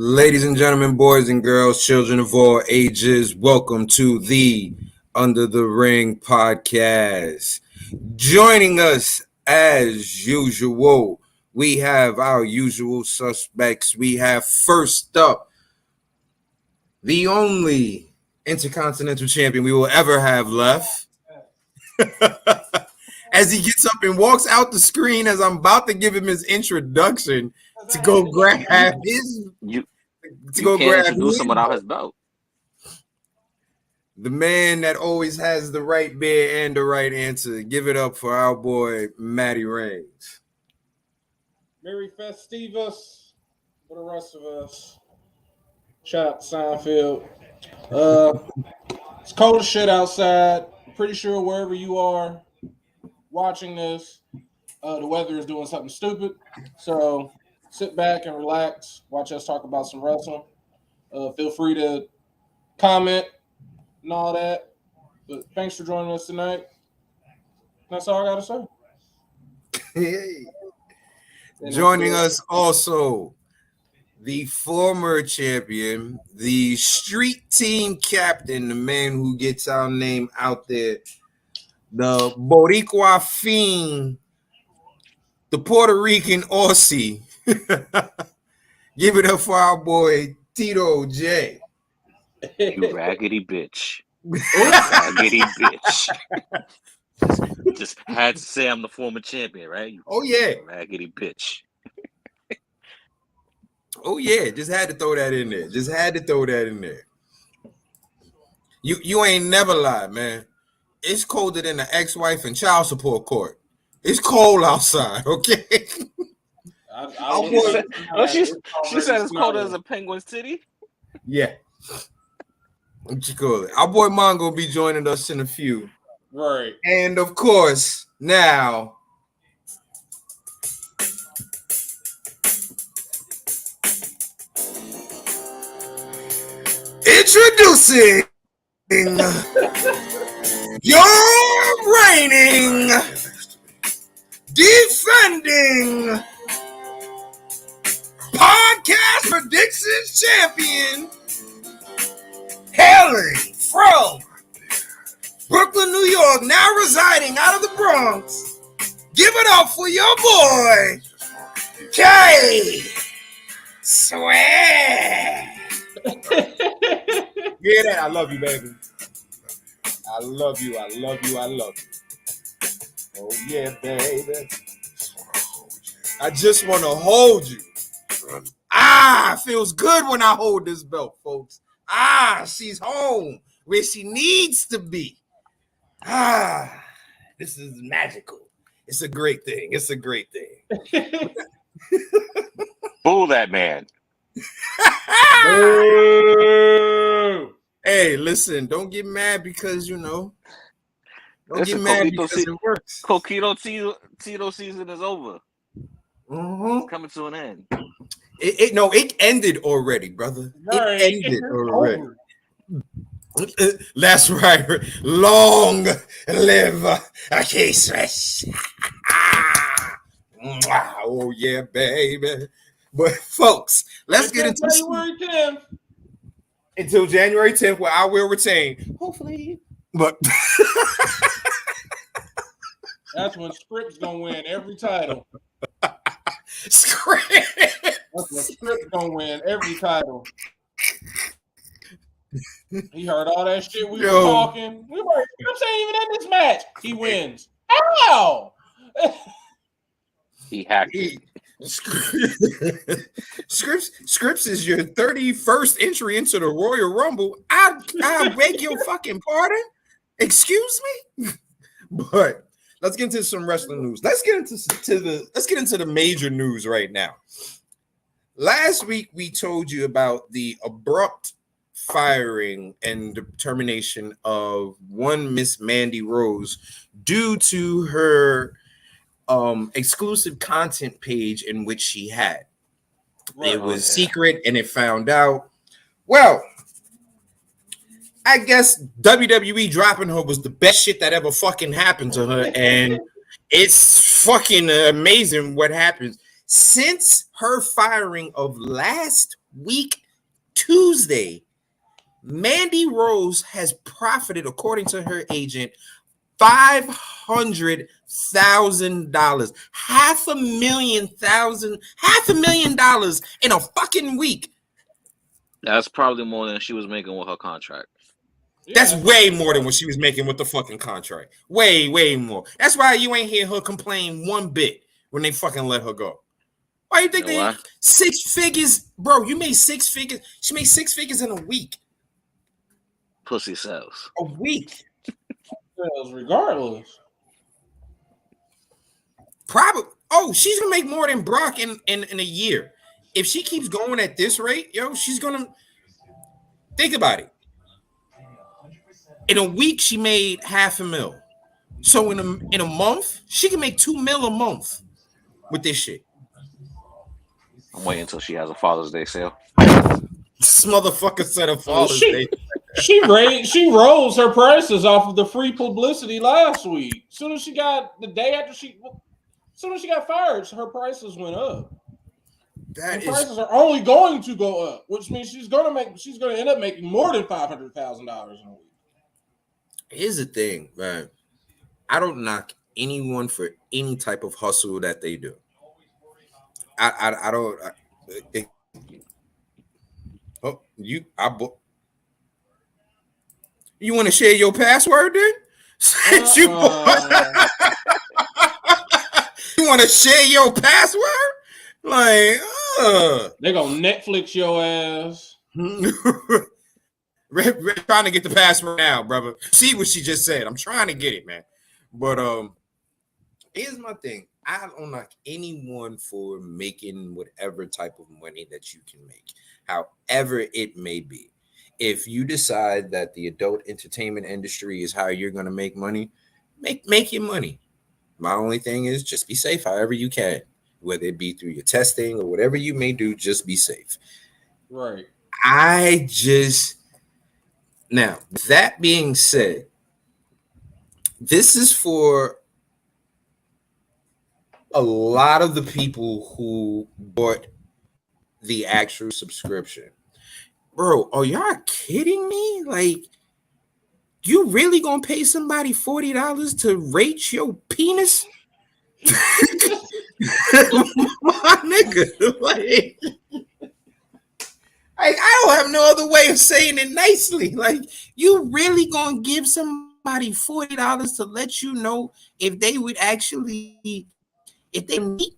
Ladies and gentlemen, boys and girls, children of all ages, welcome to the Under the Ring podcast. Joining us as usual, we have our usual suspects. We have first up the only Intercontinental Champion we will ever have left. As he gets up and walks out the screen as I'm about to give him his introduction to go grab his... You can't introduce him without his belt. The man that always has the right beer and the right answer. Give it up for our boy, Mandy Rose. Merry Festivus for the rest of us. Shout out to Seinfeld. It's cold as shit outside. I'm pretty sure wherever you are watching this, the weather is doing something stupid. So sit back and relax. Watch us talk about some wrestling. Feel free to comment and all that. But thanks for joining us tonight. That's all I got to say. Hey. Joining us also, the former champion, the street team captain, the man who gets our name out there, the Boricua Fiend, the Puerto Rican Aussie. Give it up for our boy, Tito J. You raggedy bitch. Raggedy bitch. Just had to say I'm the former champion, right? Oh, yeah. Raggedy bitch. Oh, yeah. Just had to throw that in there. You ain't never lied, man. It's colder than the ex-wife and child support court. It's cold outside, okay? She said it's colder as a Penguin City. Yeah. What you call it? Our boy Mongo will be joining us in a few. Right. And of course, now introducing your reigning, defending podcast predictions champion, hailing from Brooklyn, New York, now residing out of the Bronx. Give it up for your boy, K. Swear. Hear that? I love you, baby. I love you. Oh, yeah, baby. I just want to hold you. Feels good when I hold this belt, folks. She's home where she needs to be. This is magical. It's a great thing. Fool that man. Hey, listen, don't get mad because, don't Listen, get mad because it works. Coquito Tito season is over. Mm-hmm. It's coming to an end. It ended already, brother. Right. It ended already. That's right. Long live K-Swish. Oh, yeah, baby. But, folks, let's get into January 10th. Until January 10th, where I will retain. Hopefully. But that's when Script's gonna win every title. Script. That's when Script's gonna win every title. He heard all that shit we were talking. I'm saying even in this match, he wins. Ow! He hacked it. Scripps is your 31st entry into the Royal Rumble. I beg your fucking pardon. Excuse me. But let's get into some wrestling news. Let's get into the major news right now. Last week we told you about the abrupt firing and the termination of one Miss Mandy Rose due to her exclusive content page in which she had. Right, it was secret and it found out. Well, I guess WWE dropping her was the best shit that ever fucking happened to her, and it's fucking amazing what happens. Since her firing of last week Tuesday, Mandy Rose has profited, according to her agent, $500,000, $500,000 in a fucking week. That's probably more than she was making with her contract. That's way more than what she was making with the fucking contract. Way, way more. That's why you ain't hear her complain one bit when they fucking let her go. Why you think they 6 figures, bro? You made 6 figures. She made 6 figures in a week. Pussy sells. A week. Regardless. Probably. Oh, she's gonna make more than Brock in a year. If she keeps going at this rate, yo, she's gonna think about it. In a week, she made $500,000. So in a month, she can make $2 million a month with this shit. I'm waiting until she has a Father's Day sale. This motherfucker said a Father's Day. She rose her prices off of the free publicity last week. As soon as she got fired, her prices went up. Prices are only going to go up, which means she's gonna end up making more than $500,000 in a week. Here's the thing, man. I don't knock anyone for any type of hustle that they do. I don't. You want to share your password then? You want to share your password? Like, they gonna Netflix your ass. We're trying to get the password now, brother. See what she just said. I'm trying to get it, man. But here's my thing. I don't knock anyone for making whatever type of money that you can make, however it may be. If you decide that the adult entertainment industry is how you're going to make money, make your money. My only thing is just be safe however you can, whether it be through your testing or whatever you may do, just be safe. Right. Now, that being said, this is for a lot of the people who bought the actual subscription. Bro, are y'all kidding me? Like, you really gonna pay somebody $40 to rate your penis? My nigga, like, I don't have no other way of saying it nicely. Like, you really gonna give somebody $40 to let you know if they would actually, if they meet?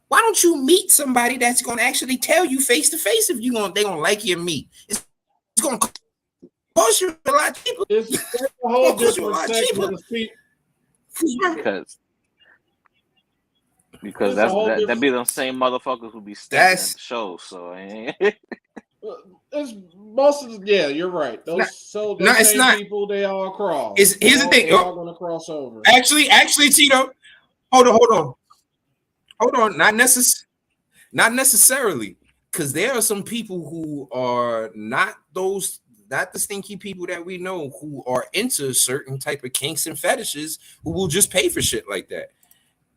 Why don't you meet somebody that's gonna actually tell you face to face if they gonna like your meat? It's gonna cost you a lot cheaper. It's a whole different segment of people. Because that'd be the same motherfuckers who be standing at the show. So it's most of you're right. Those same people, they all cross. Here's the thing. They're all gonna cross over. Actually, Tito, hold on. Not necessarily, because there are some people who are not the stinky people that we know who are into certain type of kinks and fetishes who will just pay for shit like that.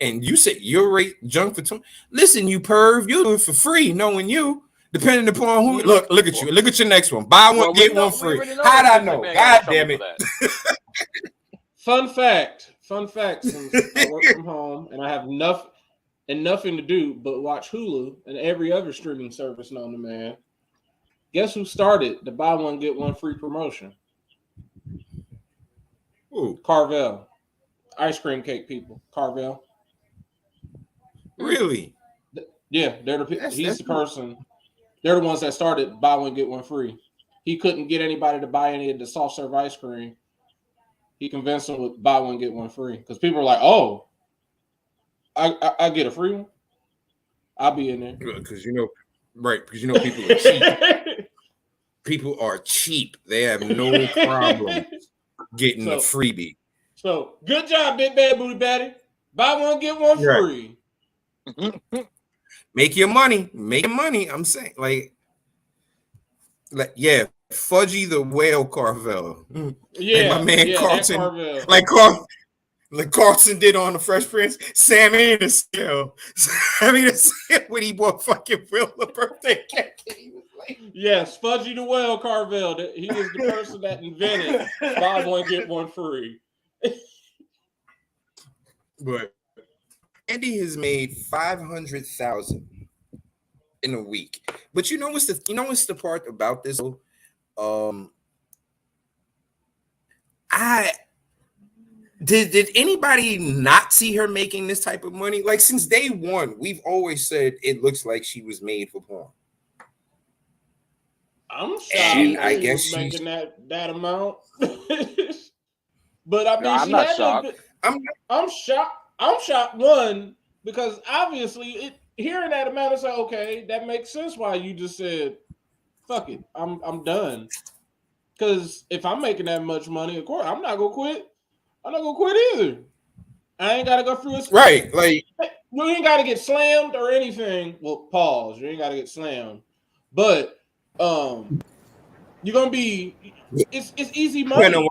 And you said you're rate junk for $20. Listen, you perv, you're doing it for free, knowing you. Depending upon who look at you. Look at your next one. Buy one, get one free. How'd I know? God damn it. Fun fact. Since I work from home and I have nothing to do but watch Hulu and every other streaming service known to man. Guess who started the buy one get one free promotion? Who? Carvel. Ice cream cake people. Carvel. Really? Yeah, he's the person. They're the ones that started buy one get one free. He couldn't get anybody to buy any of the soft serve ice cream. He convinced them with buy one get one free because people are like, "Oh, I get a free one. I'll be in there." Because people are cheap. People are cheap. They have no problem getting a freebie. So good job, Big Bad Booty Batty. Buy one get one free. Make your money. I'm saying, like yeah, Fudgy the Whale Carvel. Yeah, like my man Carlton. Carvel. Like like Carlson did on the Fresh Prince. Sammy the Seal. Sammy the Seal when he bought fucking Will a birthday cake. He was like, Yes, Fudgy the Well Carvel. He was the person that invented buy one get one free. but Andy has made 500,000 in a week. But you know what's the part about this? I did anybody not see her making this type of money? Like since day one, we've always said it looks like she was made for porn. I'm shocked I she guess was making that amount. But I mean, No, I'm she not had shocked. I'm shocked. I'm shocked. One, because obviously hearing that amount, it's like, okay, that makes sense why you just said, fuck it, I'm done. Because if I'm making that much money, of course, I'm not gonna quit. I'm not gonna quit either. I ain't gotta go through it. right. Like You ain't gotta get slammed or anything. Well, pause. You ain't gotta get slammed. But you're gonna be it's easy depending money.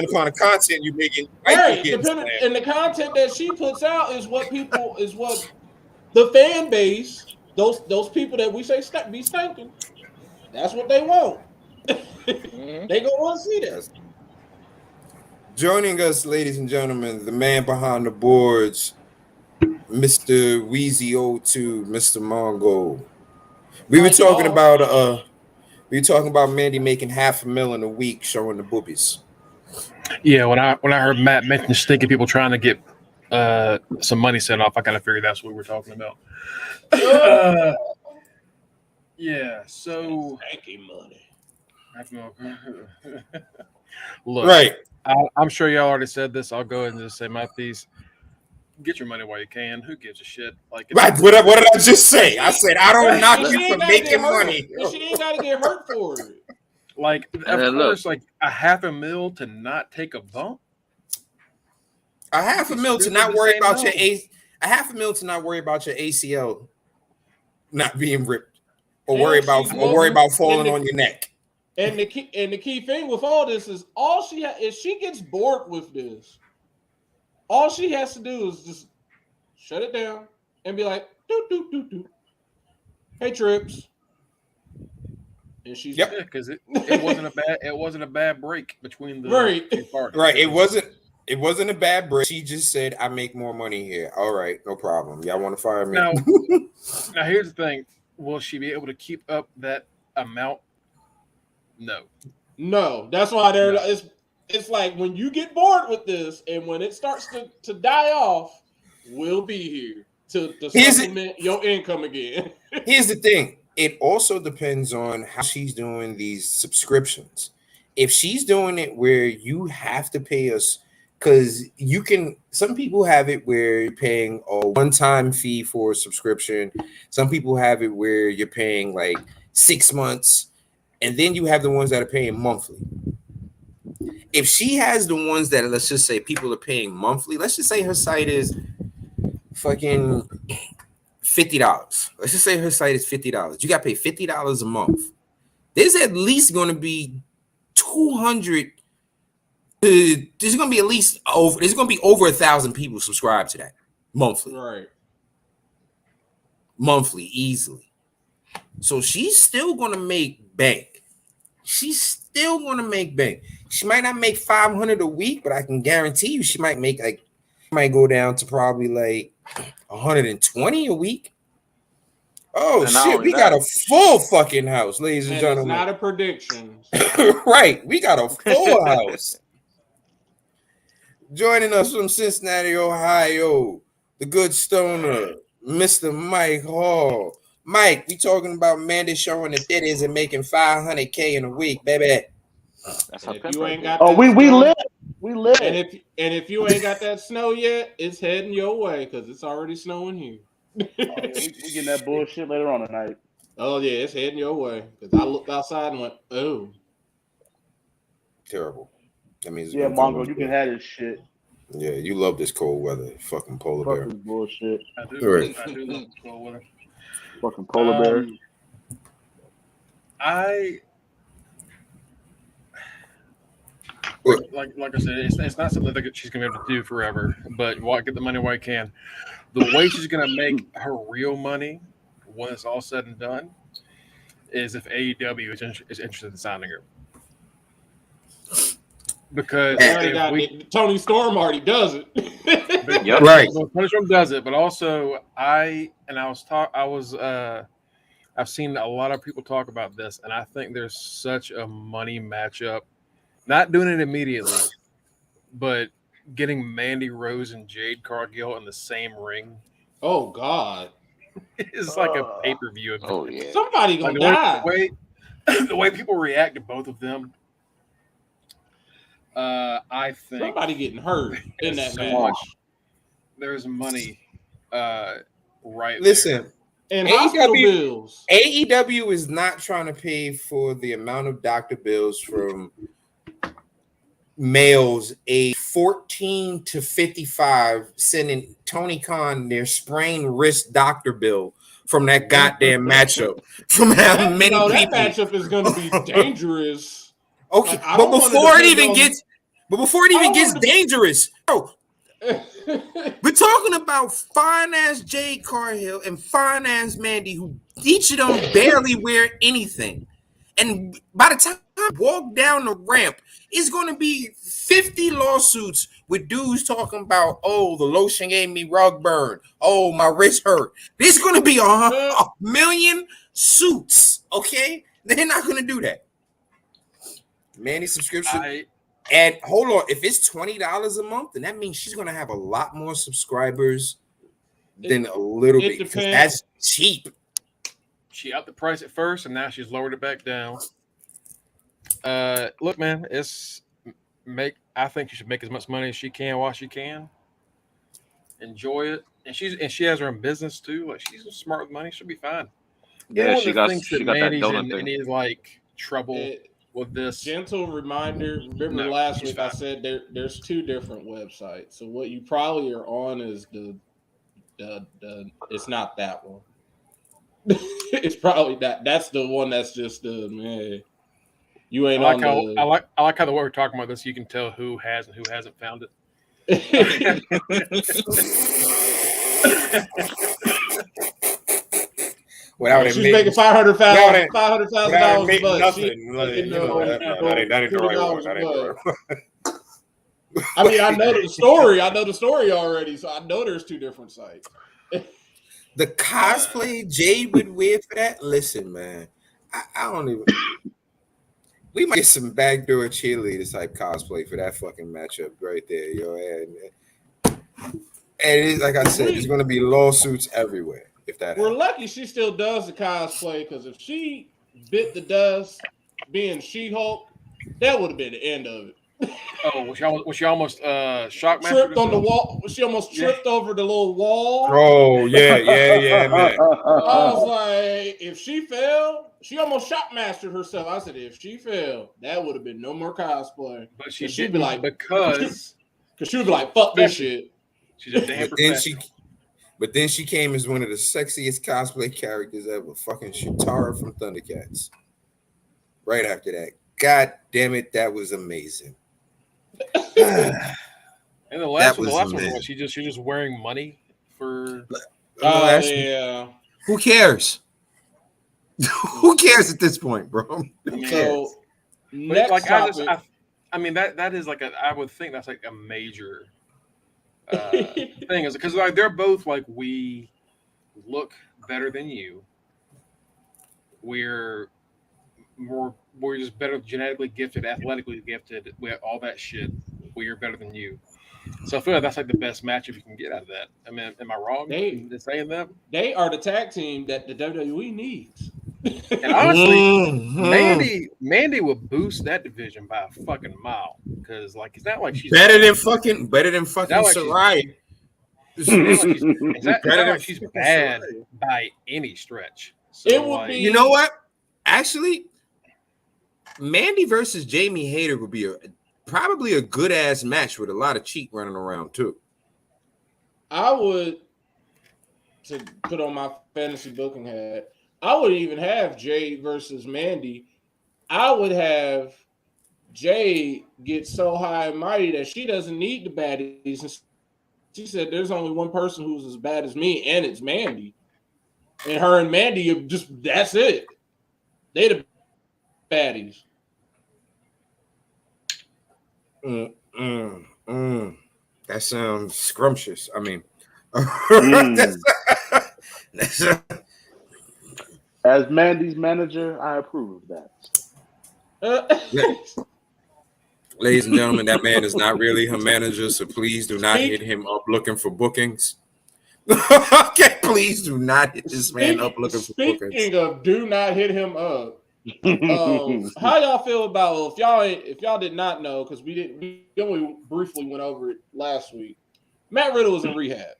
upon the content you're making, Right. Depending and the content that she puts out is what the fan base, those people that we say be stinking, that's what they want. They gonna want to see that. Joining us, ladies and gentlemen, the man behind the boards, Mr. Wheezy O2, Mr. Mongo. We were talking about Mandy making $500,000 a week showing the boobies. Yeah, when I heard Matt mention stinky people trying to get some money sent off, I kind of figured that's what we were talking about. Yeah, so Stinky money. Look, Right. I'm sure y'all already said this. I'll go ahead and just say my piece. Get your money while you can. Who gives a shit? Like, Right. What did I just say? I said I don't knock you for making money. And she ain't gotta get hurt for it. Like, of course, like $500,000 to not take a bump. $500,000 to not worry about your $500,000 to not worry about your ACL not being ripped, or worry about falling on your neck. And the key thing with all this is if she gets bored with this, all she has to do is just shut it down and be like, doo, doo, doo, doo. Hey, Trips. And she's because it wasn't a bad break between the two parties. Right. It wasn't a bad break. She just said, I make more money here. All right, no problem. Y'all want to fire me? Now here's the thing. Will she be able to keep up that amount? No. That's why it's like when you get bored with this and when it starts to die off, we'll be here to supplement your income again. Here's the thing. It also depends on how she's doing these subscriptions. If she's doing it where you have to pay us, because some people have it where you're paying a one-time fee for a subscription. Some people have it where you're paying like 6 months, and then you have the ones that are paying monthly. If she has the ones that, let's just say people are paying monthly, let's just say her site is fucking $50. Let's just say her site is $50. You got to pay $50 a month. There's at least going to be 200. There's going to be at least over. There's going to be over 1,000 people subscribed to that monthly. Right. Monthly, easily. So she's still going to make bank. She's still going to make bank. She might not make 500 a week, but I can guarantee you she might make might go down to probably like 120 a week. Oh shit, we got a full fucking house, ladies and gentlemen. It's not a prediction. Right, we got a full house. Joining us from Cincinnati, Ohio, the good stoner, Mr. Mike Hall. Mike, we talking about Mandy showing the titties and making $500K in a week, baby. That's how you ain't got we lit. We lit. And if you ain't got that snow yet, it's heading your way because it's already snowing here. We getting that bullshit later on tonight. Oh yeah, it's heading your way because I looked outside and went, oh, terrible. That means Mongo, you can have this shit. Yeah, you love this cold weather, fucking polar bear. Fucking bullshit. I do love this cold weather. Fucking polar bear. like I said, it's not something that she's going to be able to do forever. But get the money while you can. The way she's going to make her real money when it's all said and done is if AEW is interested in signing her. Because Tony Storm already does it. Yep. Right. Well, Tony Storm does it, but also I've seen a lot of people talk about this, and I think there's such a money matchup. Not doing it immediately, but getting Mandy Rose and Jade Cargill in the same ring. Oh God. It's like a pay-per-view event. Oh yeah. Somebody gonna die. The way people react to both of them, I think Somebody getting hurt in that so match. much. There's money right Listen, there. And hospital bills. AEW is not trying to pay for the amount of doctor bills from males age 14 to 55 sending Tony Khan their sprained wrist doctor bill from that goddamn matchup. From how many people. That matchup is going to be dangerous. Okay, Like, but before it even gets dangerous, bro. We're talking about fine ass Jade Cargill and fine ass Mandy, who each of them barely wear anything. And by the time I walk down the ramp, it's going to be 50 lawsuits with dudes talking about, oh, the lotion gave me rug burn. Oh, my wrist hurt. There's going to be a million suits, okay? They're not going to do that. Mandy subscription. And hold on, if it's $20 a month, then that means she's going to have a lot more subscribers than a little bit. Because that's cheap. She upped the price at first, and now she's lowered it back down. Look, man, I think she should make as much money as she can while she can. Enjoy it, and she has her own business too. Like, she's smart with money; she'll be fine. Yeah, she got that donut thing. Any like trouble with this. Gentle reminder. Remember last week I said there's two different websites. So what you probably are on is the it's not that one. It's probably that. That's the one that's just man. You ain't I like how the way we're talking about this, you can tell who has and who hasn't found it. She's making $500,000 a month. Nothing. That ain't the right one. I mean, I know the story. I know the story already, so I know there's two different sites. The cosplay Jade would wear for that. Listen, man, I don't even. We might get some backdoor cheerleader type cosplay for that fucking matchup right there, yo. And it's like I said, there's going to be lawsuits everywhere if that. We're lucky she still does the cosplay, because if she bit the dust being She-Hulk, that would have been the end of it. Oh, was she almost shock tripped on the wall? She almost tripped over the little wall. Oh yeah, man. I was like, if she fell, she almost shock mastered herself. I said, if she fell, that would have been no more cosplay. But she'd be like, because she would be like, fuck this shit. She's a damn professional. But then she came as one of the sexiest cosplay characters ever, fucking Shatara from Thundercats. Right after that, god damn it, that was amazing. And the last one, she's just wearing money for. Yeah. Who cares? Who cares at this point, bro? Who cares? Next topic. I mean that is like I would think that's like a major thing, is because like they're both like, we look better than you. We're just better genetically gifted, athletically gifted, with all that shit. We are better than you. So I feel like that's like the best match if you can get out of that. I mean, am I wrong in saying that? They are the tag team that the WWE needs. And honestly, Mandy would boost that division by a fucking mile, because like it's not like she's better than fucking Saraya. It's not like she's bad by any stretch. So it would be. You know what? Actually, Mandy versus Jamie Hayter would be probably a good ass match with a lot of cheat running around too. I would, to put on my fantasy booking hat, I would even have Jade versus Mandy. I would have Jade gets so high and mighty that she doesn't need the baddies. And she said, "There's only one person who's as bad as me, and it's Mandy." And her and Mandy are that's it. They the baddies. That sounds scrumptious. I mean, that's As Mandy's manager, I approve of that. Ladies and gentlemen, that man is not really her manager, so please do not hit him up looking for bookings. Okay, please do not hit this man up looking for bookings. Speaking of, do not hit him up. How y'all feel about if y'all did not know, because we only briefly went over it last week. Matt Riddle was in rehab.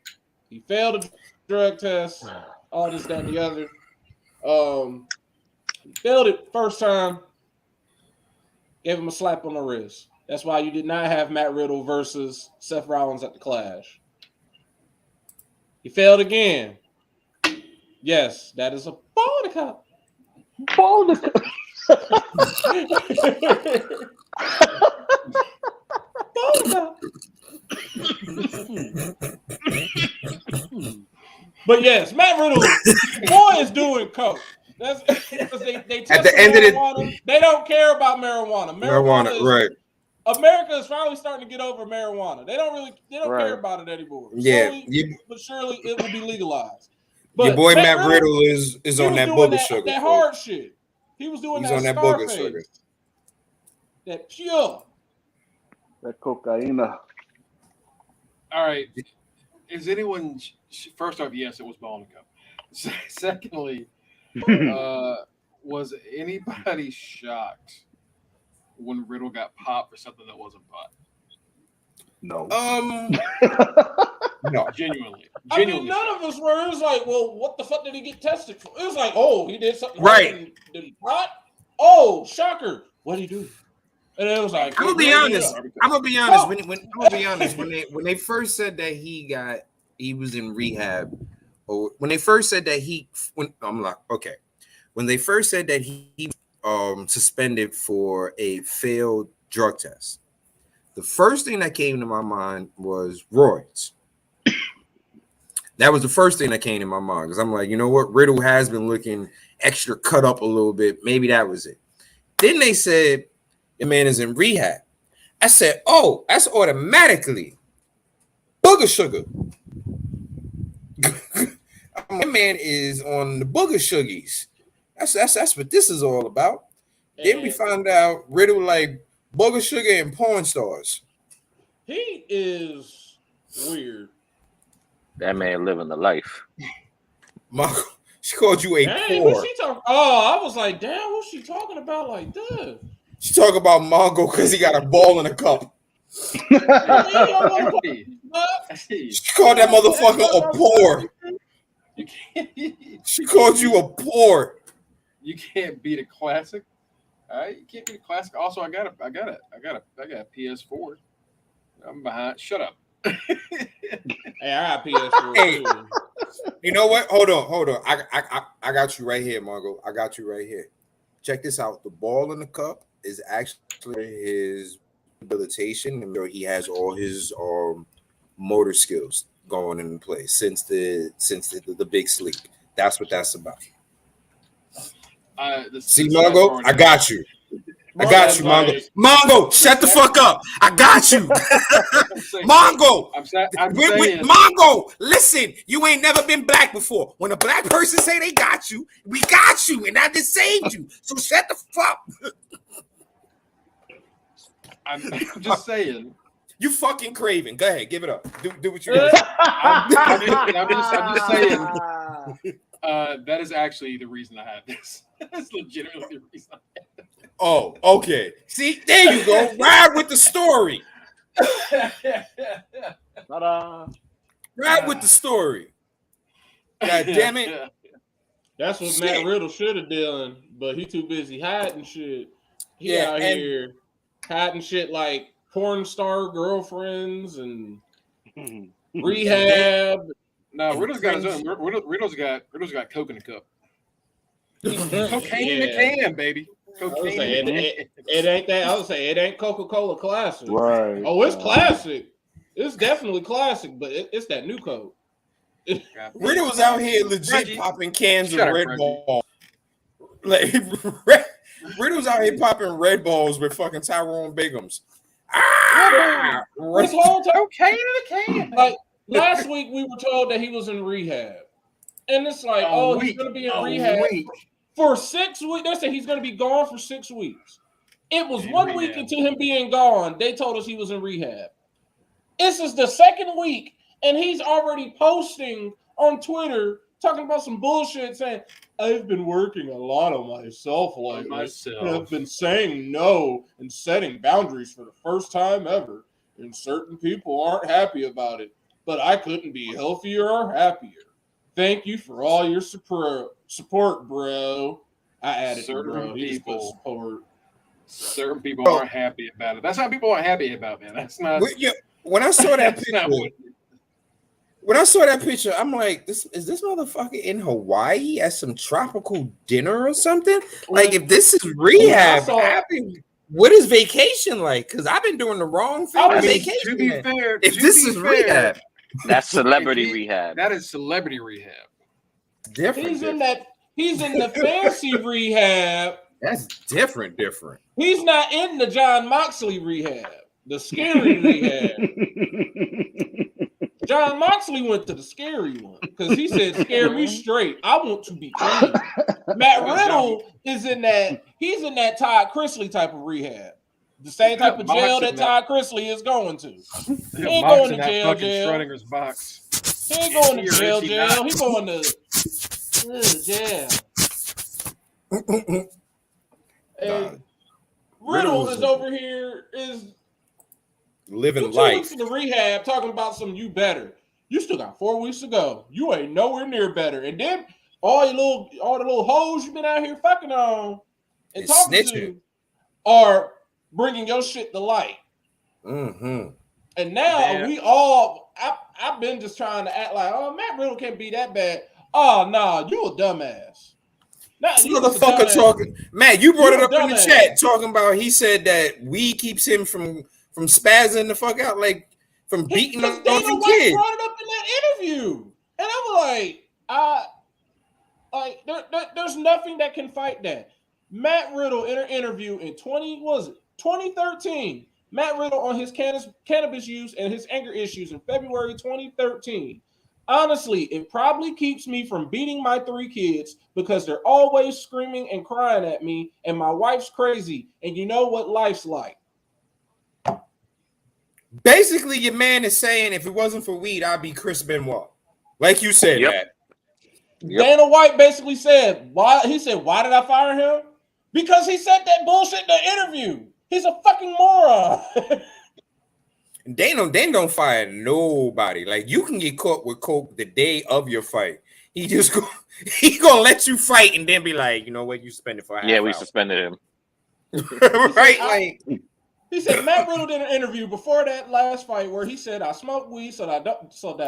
He failed a drug test, all this, that, and the other. He failed it first time. Gave him a slap on the wrist. That's why you did not have Matt Riddle versus Seth Rollins at the Clash. He failed again. Yes, that is a ball in the cup. Ball in the cup. Ball in the cup. But yes, Matt Riddle, boy, is doing coke. That's because they at the end marijuana. of They don't care about marijuana. marijuana, right? America is finally starting to get over marijuana. They don't care about it anymore. Yeah, slowly, but surely it will be legalized. But your boy Matt Riddle is on that booger sugar. That hard shit. He was doing He's that on that Scarface, booger sugar. that pure. That cocaine. All right. Is anyone first off? Yes, it was ball in the cup. Secondly, was anybody shocked when Riddle got popped for something that wasn't pot? No. No. Genuinely. I mean, none of us were. It was like, well, what the fuck did he get tested for? It was like, oh, he did something right. Did he pot? Oh, shocker! What did he do? And it was like, I'm gonna be honest. When they first said that he was in rehab, or when they first said that when they first said that he suspended for a failed drug test, the first thing that came to my mind was roids. That was the first thing that came to my mind because I'm like, you know what, Riddle has been looking extra cut up a little bit. Maybe that was it. Then they said the man is in rehab. I said, oh, that's automatically booger sugar. My man is on the booger sugies. That's what this is all about. Then we found out Riddle like booger sugar and porn stars. He is weird. That man living the life. Marco, she called you a Dang, poor. what's she talking? Oh, I was like, damn, what's she talking about like that? She talking about Mongo because he got a ball in a cup. She called that motherfucker a poor. She called you a poor. You can't beat a classic. All right, you can't beat a classic. Also, I got a PS4. I'm behind. Shut up. Hey, I got PS4 Hey, too. you know what? Hold on. I got you right here, Mongo. I got you right here. Check this out. The ball in the cup is actually his rehabilitation, and he has all his motor skills going into place since the big sleep. That's what that's about. See, Mongo, I got you. I got you, Mongo. Mongo, shut the fuck up. I got you. Mongo. I'm saying, Mongo, listen, you ain't never been black before. When a black person say they got you, we got you, and I just saved you. So shut the fuck. I'm just saying. You fucking craving. Go ahead, give it up. Do what you do. I'm just saying. That is actually the reason I had this. That's legitimately the reason I had this. Oh, okay. See, there you go. Ride with the story. Ride with the story. God damn it. That's what Matt Riddle should have done, but he too busy hiding shit. He out here hiding shit like porn star girlfriends and rehab. No, Riddle's got his own. Riddle's got coke in the cup. Cocaine in the can, baby. I would Cocaine. say it ain't that. I would say it ain't Coca-Cola Classic. Right. Oh, it's classic. It's definitely classic, but it's that new Coke. Riddle was out here legit Reggie, popping cans shut of up, Red Reggie. Bull. Like Riddle's out here popping Red Balls with fucking Tyrone Bigums. Ah! This whole time, Cocaine in a can. like last week, we were told that he was in rehab, and it's like, he's going to be in rehab for 6 weeks. They said he's going to be gone for 6 weeks. It was In 1 week rehab. into him being gone. They told us he was in rehab. This is the second week, and he's already posting on Twitter talking about some bullshit, saying, "I've been working a lot on myself lately. I've been saying no and setting boundaries for the first time ever, and certain people aren't happy about it. But I couldn't be healthier or happier. Thank you for all your support, bro." I added Certain bro. He just put people. support. Certain people aren't happy about it. That's not people aren't happy about, man. That's not. When I saw that That's not picture, what. when I saw that picture, I'm like, "This is this motherfucker in Hawaii at some tropical dinner or something?" Like, if this is rehab, what is vacation like? Because I've been doing the wrong thing. I with mean, vacation. To be fair, If this is rehab, That's celebrity rehab. That is celebrity rehab. different. He's in the fancy rehab. That's different. He's not in the John Moxley rehab, the scary rehab. John Moxley went to the scary one because he said, "Scare me straight. I want to be clean." Matt Riddle is in that. He's in that Todd Chrisley type of rehab, the same type of jail that Todd Chrisley is going to. He ain't going to jail. Schrodinger's box. He ain't going to jail. He going to jail. And Riddle is over here is living 2 life. weeks in the rehab talking about some you better. You still got 4 weeks to go. You ain't nowhere near better. And then all the little hoes you've been out here fucking on and talking to are bringing your shit to light. Mm-hmm. And now I've been just trying to act like, oh, Matt Riddle can't be that bad. Oh, no, you a dumbass. Nah, This motherfucker talking. Matt, you brought it up in the chat talking about he said that weed keeps him from spazzing the fuck out, like from beating up Dana on White kids. brought it up in that interview. And I'm like, there's nothing that can fight that. Matt Riddle in an interview in 2013. Matt Riddle on his cannabis use and his anger issues in February 2013. Honestly, it probably keeps me from beating my 3 kids because they're always screaming and crying at me, and my wife's crazy, and you know what life's like. Basically, your man is saying, if it wasn't for weed, I'd be Chris Benoit. Like you said, Matt. Yep. Dana White basically said, why did I fire him? Because he said that bullshit in the interview. He's a fucking moron. They don't fire nobody. Like, you can get caught with coke the day of your fight. He gonna let you fight and then be like, you know what, you suspended for a half we hour. Suspended him. Right? He said Matt Riddle did an interview before that last fight where he said, "I smoke weed so that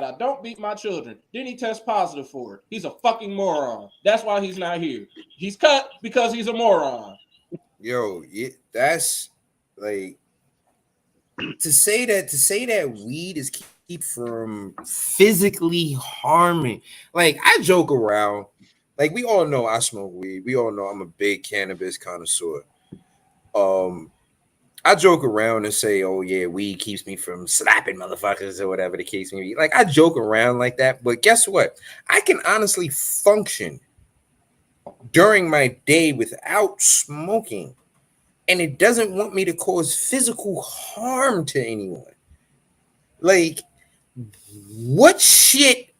I don't beat my children." Then he tests positive for it. He's a fucking moron. That's why he's not here. He's cut because he's a moron. Yo, that's like to say that weed is keep from physically harming. Like, I joke around. Like, we all know I smoke weed. We all know I'm a big cannabis connoisseur. I joke around and say, "Oh yeah, weed keeps me from slapping motherfuckers or whatever the case may be." Like, I joke around like that, but guess what? I can honestly function during my day without smoking, and it doesn't want me to cause physical harm to anyone. Like, what shit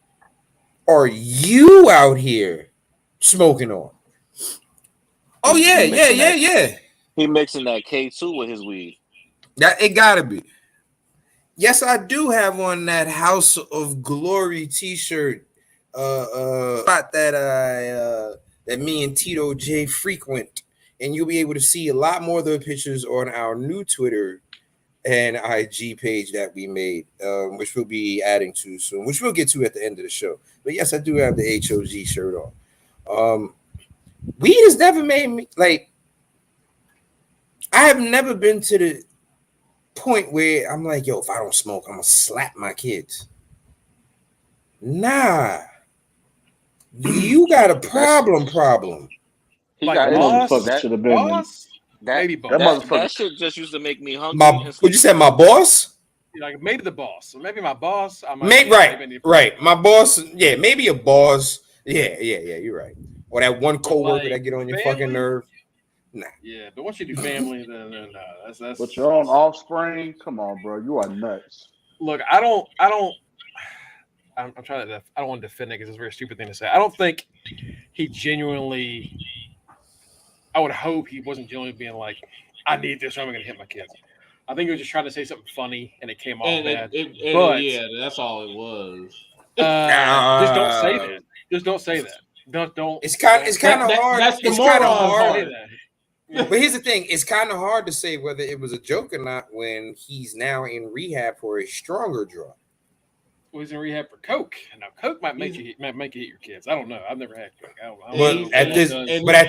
are you out here smoking on? Oh yeah. He mixing that K2 with his weed. That it gotta be. Yes, I do have on that House of Glory t-shirt spot that me and Tito J frequent, and you'll be able to see a lot more of the pictures on our new Twitter and IG page that we made, which we'll be adding to soon, which we'll get to at the end of the show. But yes, I do have the HOG shirt on. Weed has never made me like. I have never been to the point where I'm like, yo, if I don't smoke, I'm gonna slap my kids. Nah, you got a problem. He Like got That issues. boss, motherfucker should have been. boss, maybe That boss. motherfucker. That shit just used to make me hungry. My, And what sleep. you said, my boss? Like maybe the boss. So maybe my boss. I might. Maybe Yeah, maybe I need- right. My boss, yeah, maybe a boss. Yeah, you're right. Or that one But coworker like that get on your fucking family, nerve. Nah. yeah. But once you do family, then that's. But your own offspring, come on, bro, you are nuts. Look, I don't. I'm trying to. I don't want to defend it because it's a very stupid thing to say. I don't think he genuinely. I would hope he wasn't genuinely being like, "I need this, or I'm going to hit my kids." I think he was just trying to say something funny, and it came off And bad. yeah, that's all it was. Just don't say that. Just don't say that. Don't. It's kind of hard. That's the It's kind of moron hard. part. But here's the thing: it's kind of hard to say whether it was a joke or not when he's now in rehab for a stronger drug. Well, he's in rehab for coke. Now, coke might make you hit your kids. I don't know. I've never had coke. I don't know But what at it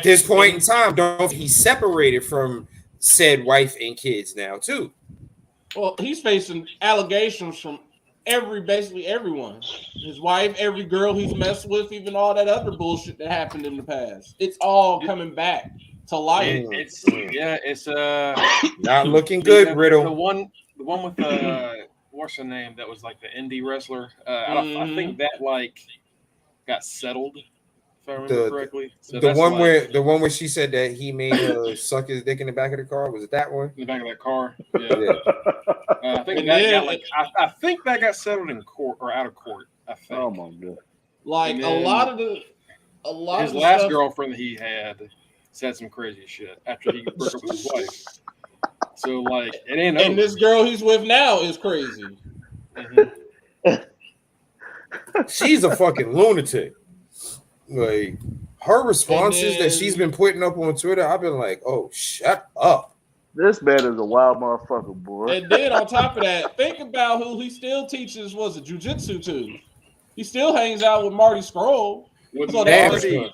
this does. point in time, don't he's separated from said wife and kids now too. Well, he's facing allegations from basically everyone. His wife, every girl he's messed with, even all that other bullshit that happened in the past. It's all coming back to life. It's Not looking good, Riddle. The one with what's her name? That was like the indie wrestler. I think that like got settled. If I remember correctly. So the one where she said that he made her suck his dick in the back of the car. Was it that one? In the back of that car. Yeah. I think I think that got settled in court or out of court. I think. Oh my god! Like And a then lot of his the last stuff, girlfriend that he had said some crazy shit after he broke up with his wife. So like it ain't over. and this girl he's with now is crazy. She's a fucking lunatic. Like her responses that she's been putting up on Twitter, I've been like, oh, shut up. This man is a wild motherfucker, boy. And then on top of that, think about who he still teaches jujitsu to. He still hangs out with Marty Scroll. With So Marty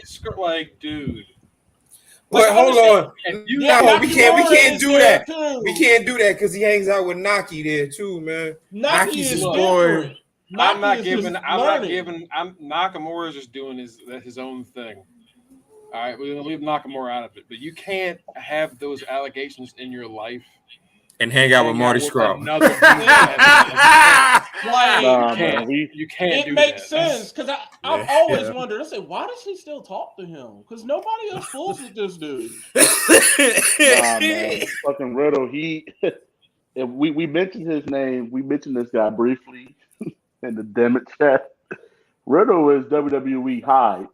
Scroll, like, dude. But hold on. Yeah, we can't do that. Too. We can't do that because he hangs out with Naki there too, man. Naki's his boy. Nakamura is just doing his own thing. All right, we're gonna leave Nakamura out of it, but you can't have those allegations in your life and hang out with Marty Scroll. You can't. It makes sense because I've always wondered. I said, why does he still talk to him? Because nobody else fools with this dude. Nah, man, fucking Riddle. We mentioned his name. We mentioned this guy briefly in the Damn It chat. Riddle is WWE Hyde.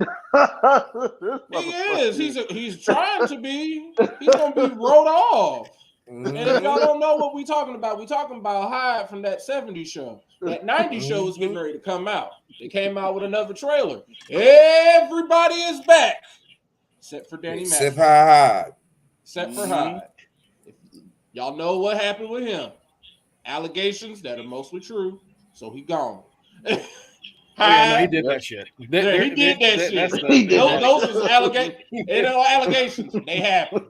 He is. He's trying to be. He's gonna be wrote off. And if y'all don't know what we're talking about Hyde from that 70s show. That 90s show is getting ready to come out. They came out with another trailer. Everybody is back. Except for Danny Mac. Except for Hyde. Y'all know what happened with him. Allegations that are mostly true. So he gone. He did that shit. He did that shit. Those was allegations. They know allegations. They happen.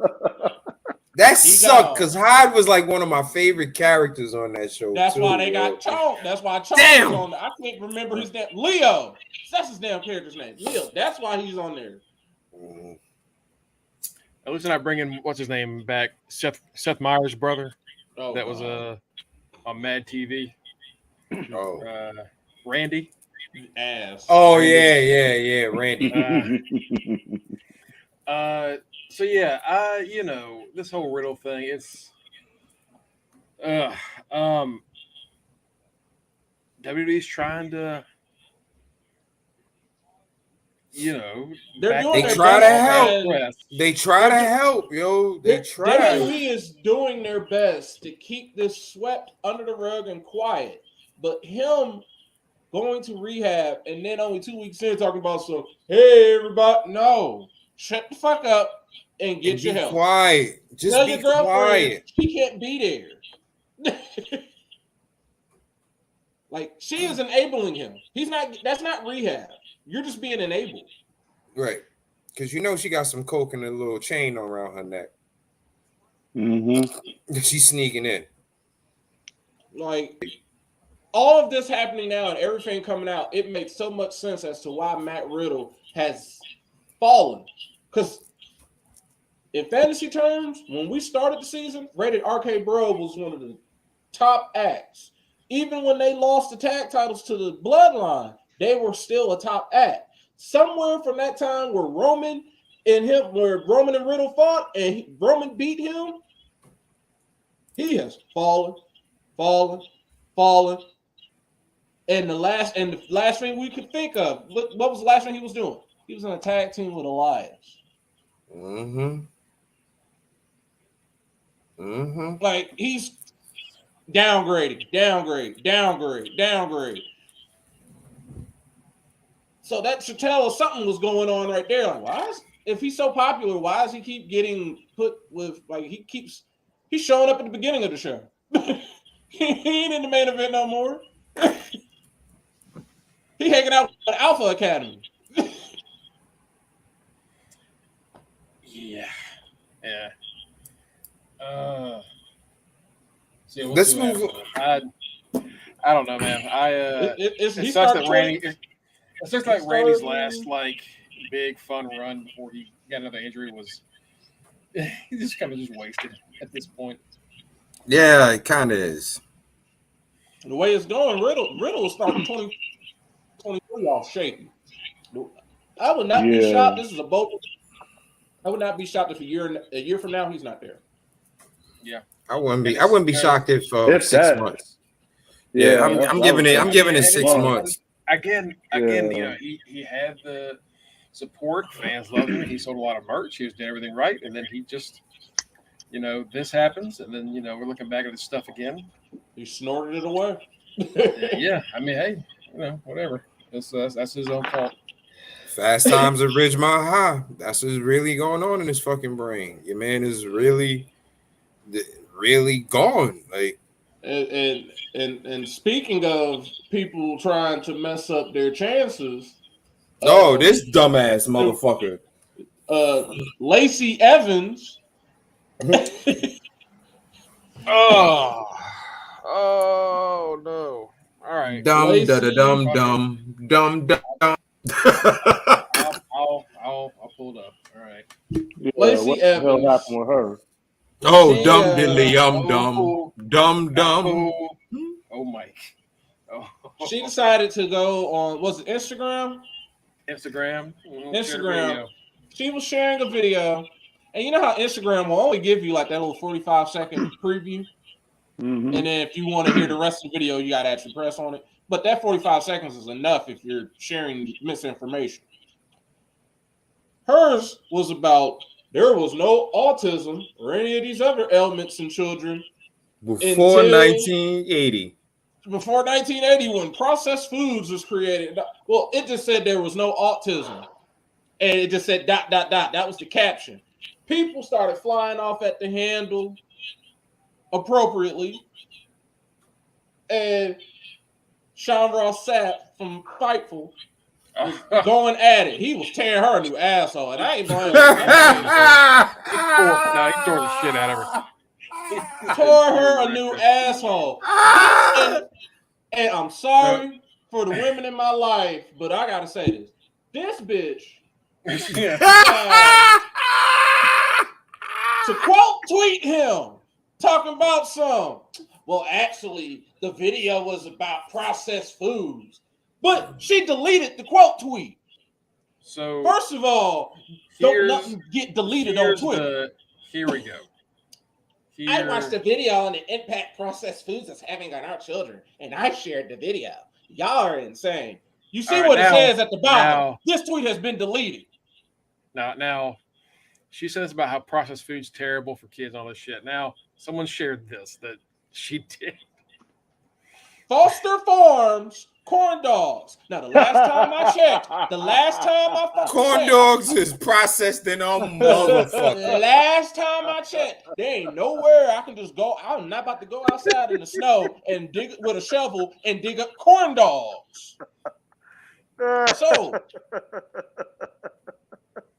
That sucked because Hyde was like one of my favorite characters on that show. That's why they got Chonk. That's why Chonk is on there. I can't remember his name. Leo. That's his damn character's name. Leo. That's why he's on there. At least I bring in what's his name back, Seth Meyers' brother. Oh, that was on Mad TV. Randy. Ass. Oh yeah, Randy. So yeah, this whole Riddle thing, it's WWE's trying to they try to help. They try to help, yo. They try. WWE is doing their best to keep this swept under the rug and quiet. But him going to rehab and then only 2 weeks in talking about hey everybody, no. Shut the fuck up and get your help. Quiet. Just tell be your girlfriend quiet. She can't be there. Like she is enabling him. That's not rehab. You're just being enabled. Right. Because you know she got some coke and a little chain around her neck. Mm-hmm. She's sneaking in. Like, all of this happening now and everything coming out, it makes so much sense as to why Matt Riddle has fallen. Because in fantasy terms, when we started the season, Rated RK Bro was one of the top acts. Even when they lost the tag titles to the Bloodline, they were still a top act. Somewhere from that time where Roman and Riddle fought and Roman beat him, he has fallen. And the last thing we could think of, what was the last thing he was doing? He was in a tag team with Elias. Like, he's downgrade. So that should tell us something was going on right there. Like, if he's so popular, why does he keep getting put with, like, he's showing up at the beginning of the show. He ain't in the main event no more. He hanging out with the Alpha Academy. Yeah. Let's move. I don't know, man. It sucks that Randy. It sucks like Randy's last big fun run before he got another injury was. He just kind of wasted at this point. Yeah, it kind of is. The way it's going, Riddle is starting 2023 off shaky. I would not be shocked. This is a boat. I would not be shocked if a year from now he's not there. Yeah, I wouldn't be shocked if 6 months. Yeah, I'm giving it 6 months. Again, you know, he had the support. Fans loved him. He sold a lot of merch. He was doing everything right, and then he just, you know, this happens, and then, you know, we're looking back at this stuff again. He snorted it away. Yeah, I mean, hey, you know, whatever. That's his own fault. Fast times at Ridgemont High. That's what's really going on in his fucking brain. Your man is really gone. Like, and speaking of people trying to mess up their chances, this dumbass motherfucker, Lacey Evans. Oh no! All right, dumb. I'll pull it up. All right. Yeah, Lacey what Evans. the hell happened with her? Oh, dumb diddly, dumb. Oh, Mike. Oh. She decided to go on, was it Instagram? Instagram. She was sharing a video, and you know how Instagram will only give you like that little 45-second preview, and then if you want to hear the rest of the video, you got to actually press on it. But that 45 seconds is enough if you're sharing misinformation. Hers was about there was no autism or any of these other ailments in children before 1980. Before 1980, when processed foods was created. Well, it just said there was no autism. And it just said ... That was the caption. People started flying off at the handle appropriately. And Sean Ross Sapp from Fightful was going at it. He was tearing her a new asshole. And I ain't blaming him. No, he tore the shit out of her. Tore her a new asshole. And I'm sorry for the women in my life, but I gotta say this. This bitch to quote tweet him, talking about well, actually, the video was about processed foods. But she deleted the quote tweet. So first of all, don't nothing get deleted on Twitter. Here we go. I watched the video on the impact processed foods is having on our children, and I shared the video. Y'all are insane. You see what it says at the bottom. This tweet has been deleted. Now, she says about how processed food's terrible for kids and all this shit. Now, someone shared this that she did. Foster Farms corn dogs. Now, the last time I checked, corn dogs is processed in a motherfucker. The last time I checked, there ain't nowhere I can just go. I'm not about to go outside in the snow and dig with a shovel and dig up corn dogs. So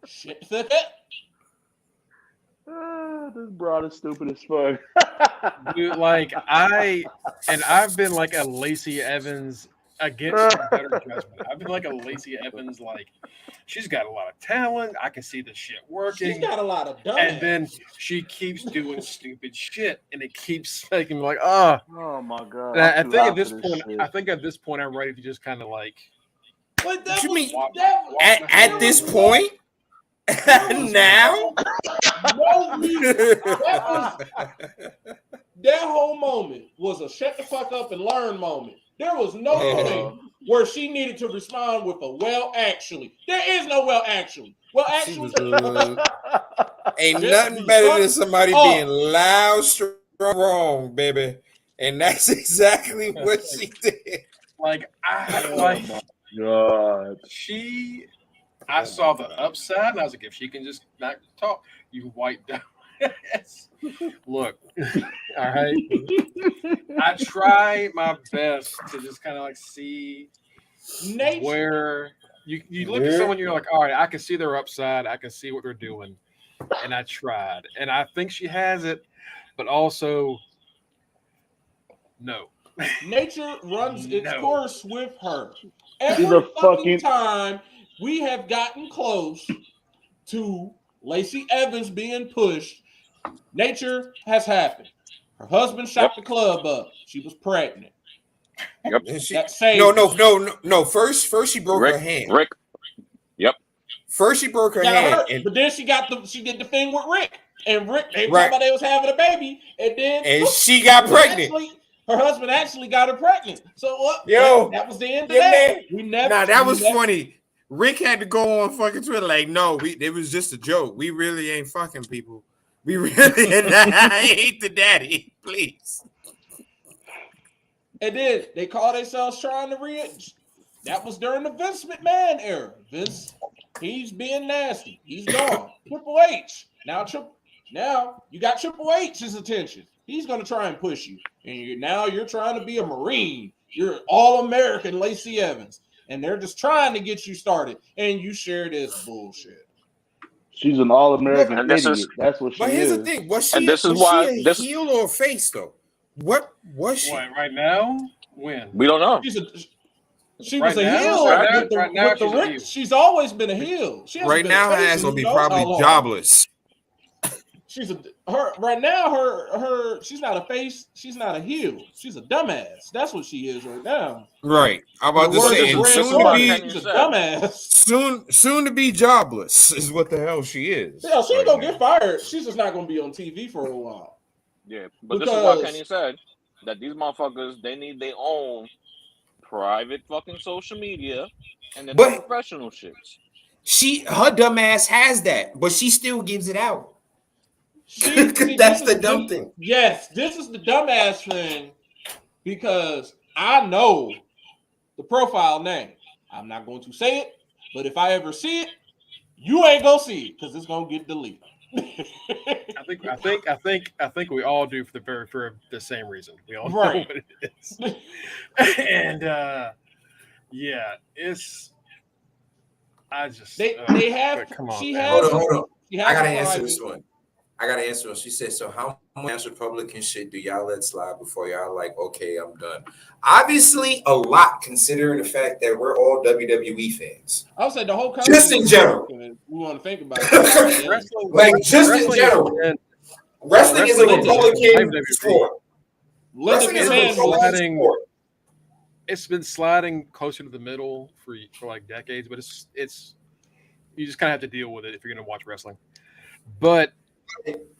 Shit the fuck up. This broad is stupid as fuck. Dude, like I've been like a Lacey Evans against better judgment. I've been like a Lacey Evans, like she's got a lot of talent. I can see the shit working. She's got a lot of dumb. And then she keeps doing stupid shit, and it keeps making me like, oh my god! I think at this point, I'm ready to just kind of like. But that You was, mean that, at this point? Now? That whole moment was a shut the fuck up and learn moment. There was no point where she needed to respond with a well, actually. There is no well, actually. Well, actually, ain't nothing better than somebody being loud, strong, wrong, baby. And that's exactly what she did. Like, God. I saw the upside, and I was like, if she can just not talk, you white down. Look, all right. I try my best to just kind of like see where you look at someone, you're like, all right, I can see their upside, I can see what they're doing, and I tried, and I think she has it, but also, no. Nature runs its course with her. Every fucking time we have gotten close to Lacey Evans being pushed, nature has happened. Her husband shot the club up. She was pregnant. Yep. No. First she broke her hand. Rick. Yep. First she broke her hand, but then she did the thing with Rick, and Rick. They talking about they was having a baby, and then she got pregnant. Her husband actually got her pregnant. So that was the end of that. That was funny. Rick had to go on fucking Twitter like, no, it was just a joke. We really ain't fucking people. We really I hate the daddy, please. And then they call themselves trying to that was during the Vince McMahon era. Vince, he's being nasty. He's gone. Triple H. Now you got Triple H's attention. He's gonna try and push you. And you're trying to be a Marine. You're all-American Lacey Evans. And they're just trying to get you started. And you share this bullshit. She's an all-American idiot. That's what she is. But here's the thing. Was she a heel or a face, though? What was she? Right now? When? We don't know. She was a heel. She's always been a heel. Right now, her ass will be probably jobless. She's not a face. She's not a heel. She's a dumbass. That's what she is right now. Right. I'm about to say, she's a dumbass. Soon to be jobless is what the hell she is. Yeah, she ain't gonna get fired. She's just not gonna be on TV for a while. Yeah, but this is why Kenny said that these motherfuckers, they need their own private fucking social media and then professional shits. Her dumb ass has that, but she still gives it out. That's the dumb thing. Yes, this is the dumbass thing because I know the profile name. I'm not going to say it, but if I ever see it, you ain't gonna see it because it's gonna get deleted. I think we all do for the same reason. We all know what it is. And it's they have. Come on, hold on. I gotta answer this one. She said, so how much Republican shit do y'all let slide before y'all like, okay, I'm done? Obviously, a lot considering the fact that we're all WWE fans. I'll say the whole country. Just in general. We want to think about it. In general. Wrestling is a Republican sport. It's been sliding closer to the middle for like decades, but it's you just kind of have to deal with it if you're going to watch wrestling. But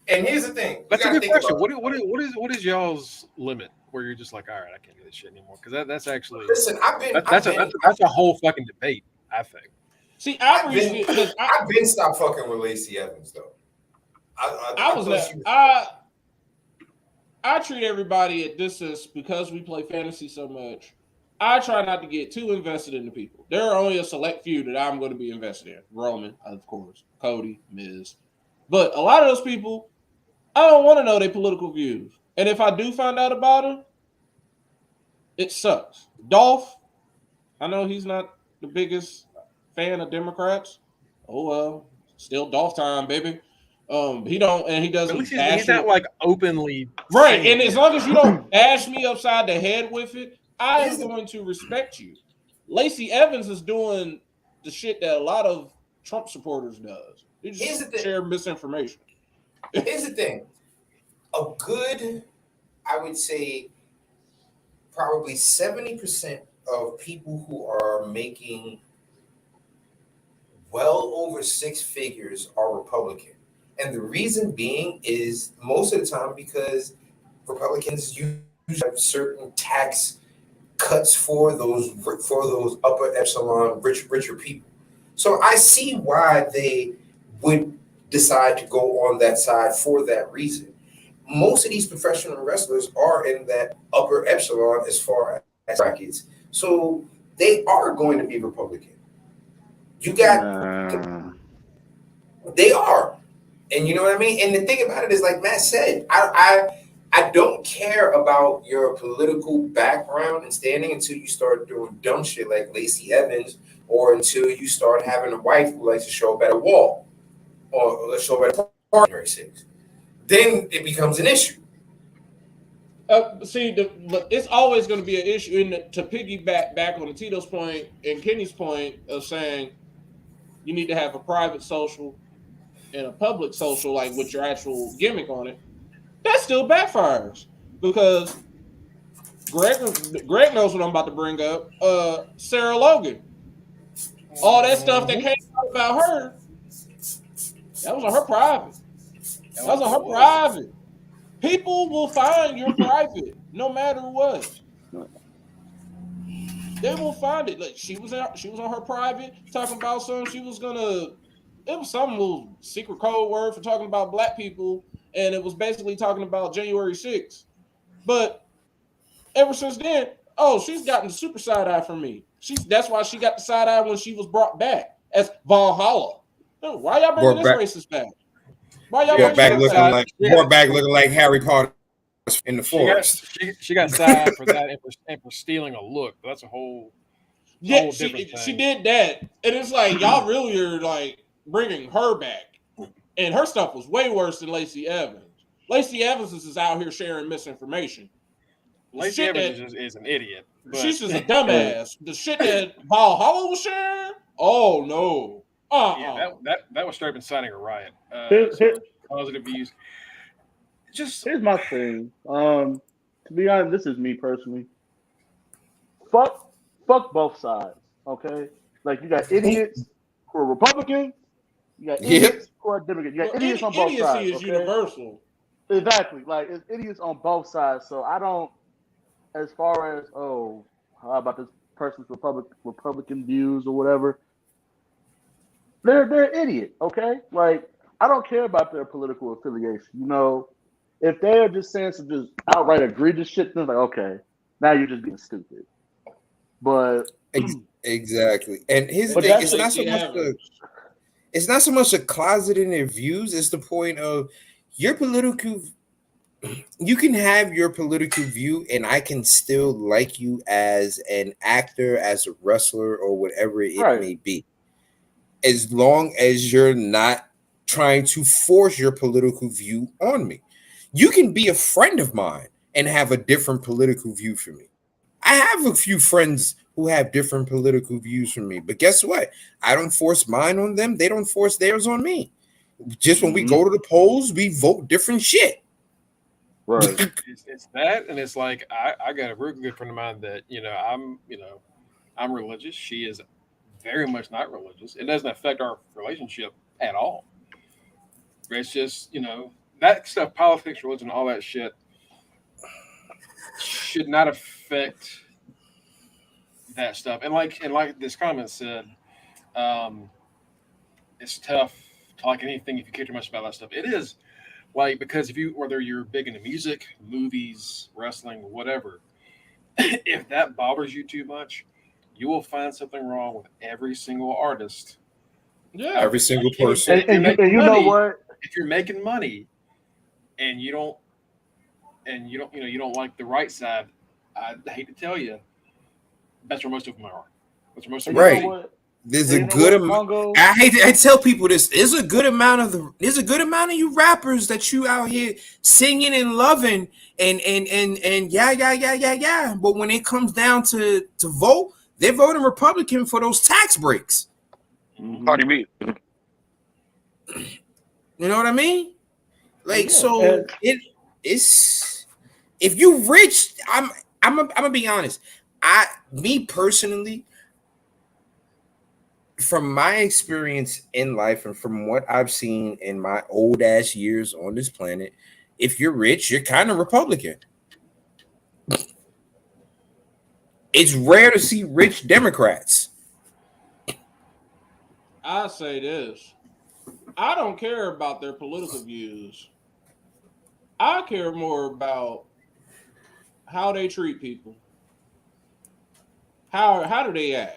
and here's the thing. That's a good question. What is y'all's limit where you're just like, all right, I can't do this shit anymore? Because that's actually that's a whole fucking debate. I think. See, I've been stopped fucking with Lacey Evans though. I treat everybody at distance because we play fantasy so much. I try not to get too invested in the people. There are only a select few that I'm going to be invested in. Roman, of course, Cody, Miz. But a lot of those people, I don't want to know their political views. And if I do find out about them, it sucks. Dolph, I know he's not the biggest fan of Democrats. Oh, well, Still Dolph time, baby. He doesn't. At least he's not like openly right. And as long as you don't bash me upside the head with it, I am going to respect you. Lacey Evans is doing the shit that a lot of Trump supporters does. They just share misinformation. Here's the thing. A good, I would say, probably 70% of people who are making well over six figures are Republican. And the reason being is most of the time because Republicans use certain tax cuts for those upper epsilon richer people. So I see why they would decide to go on that side for that reason. Most of these professional wrestlers are in that upper epsilon as far as brackets, so they are going to be Republican. You got they are, and you know what I mean. And the thing about it is, like Matt said, I don't care about your political background and standing until you start doing dumb shit like Lacey Evans, or until you start having a wife who likes to show up at a wall or show up at a party. Then it becomes an issue. It's always going to be an issue. And to piggyback back on Tito's point and Kenny's point of saying you need to have a private social and a public social, like with your actual gimmick on it, that still backfires because Greg knows what I'm about to bring up. Sarah Logan, all that stuff that came out about her, that was on her private. That was on her private. People will find your private no matter what. They will find it. Like she was on her private talking about something. She was gonna. It was some little secret code word for talking about black people, and it was basically talking about January 6th. But ever since then, she's gotten the super side eye from me. That's why she got the side eye when she was brought back as Valhalla. Why y'all bringing this racist back? Why y'all brought back looking like Harry Potter in the forest? She got side for that and for stealing a look. That's a whole different thing. She did that, and it's like y'all really are like bringing her back, and her stuff was way worse than Lacey Evans. Lacey Evans is out here sharing misinformation. Lacey Evans is an idiot. She's just a dumbass. The shit that Valhalla was sharing, oh no. Yeah, that was straight up inciting a riot. Positive views. Here's my thing. To be honest, this is me personally. Fuck both sides. Okay, like you got idiots who are Republicans. You got idiots who are Democrats. You got idiots on both sides. Idiocy is universal. Exactly. Like it's idiots on both sides. So I don't. As far as how about this person's Republican views or whatever. They're an idiot, okay? Like, I don't care about their political affiliation. You know, if they're just saying some just outright egregious shit, then it's like, okay, now you're just being stupid. But exactly. And his thing, it's not so much a closet in their views, it's the point of your political. You can have your political view, and I can still like you as an actor, as a wrestler, or whatever it may be. As long as you're not trying to force your political view on me. You can be a friend of mine and have a different political view from me. I have a few friends who have different political views from me, but guess what? I don't force mine on them. They don't force theirs on me. Just when we go to the polls, we vote different shit. Right. It's that, and it's like I got a real good friend of mine that I'm religious. She is very much not religious. It doesn't affect our relationship at all. It's just that stuff, politics, religion, all that shit should not affect that stuff. And like this comment said, it's tough to like anything if you care too much about that stuff. It is. Like, because whether you're big into music, movies, wrestling, whatever, if that bothers you too much, you will find something wrong with every single artist. Yeah, every single person. And you know what? If you're making money and you don't like the right side, I hate to tell you, that's where most of them are. That's where most of them are. There's a good amount. I hate to tell people this. There's a good amount of you rappers that you out here singing and loving and yeah. But when it comes down to vote, they're voting Republican for those tax breaks. Cardi B. You know what I mean? Like so, it's if you rich, I'm gonna be honest. Me personally. From my experience in life and from what I've seen in my old ass years on this planet, if you're rich, you're kind of Republican. It's rare to see rich Democrats. I say this. I don't care about their political views. I care more about how they treat people. How do they act?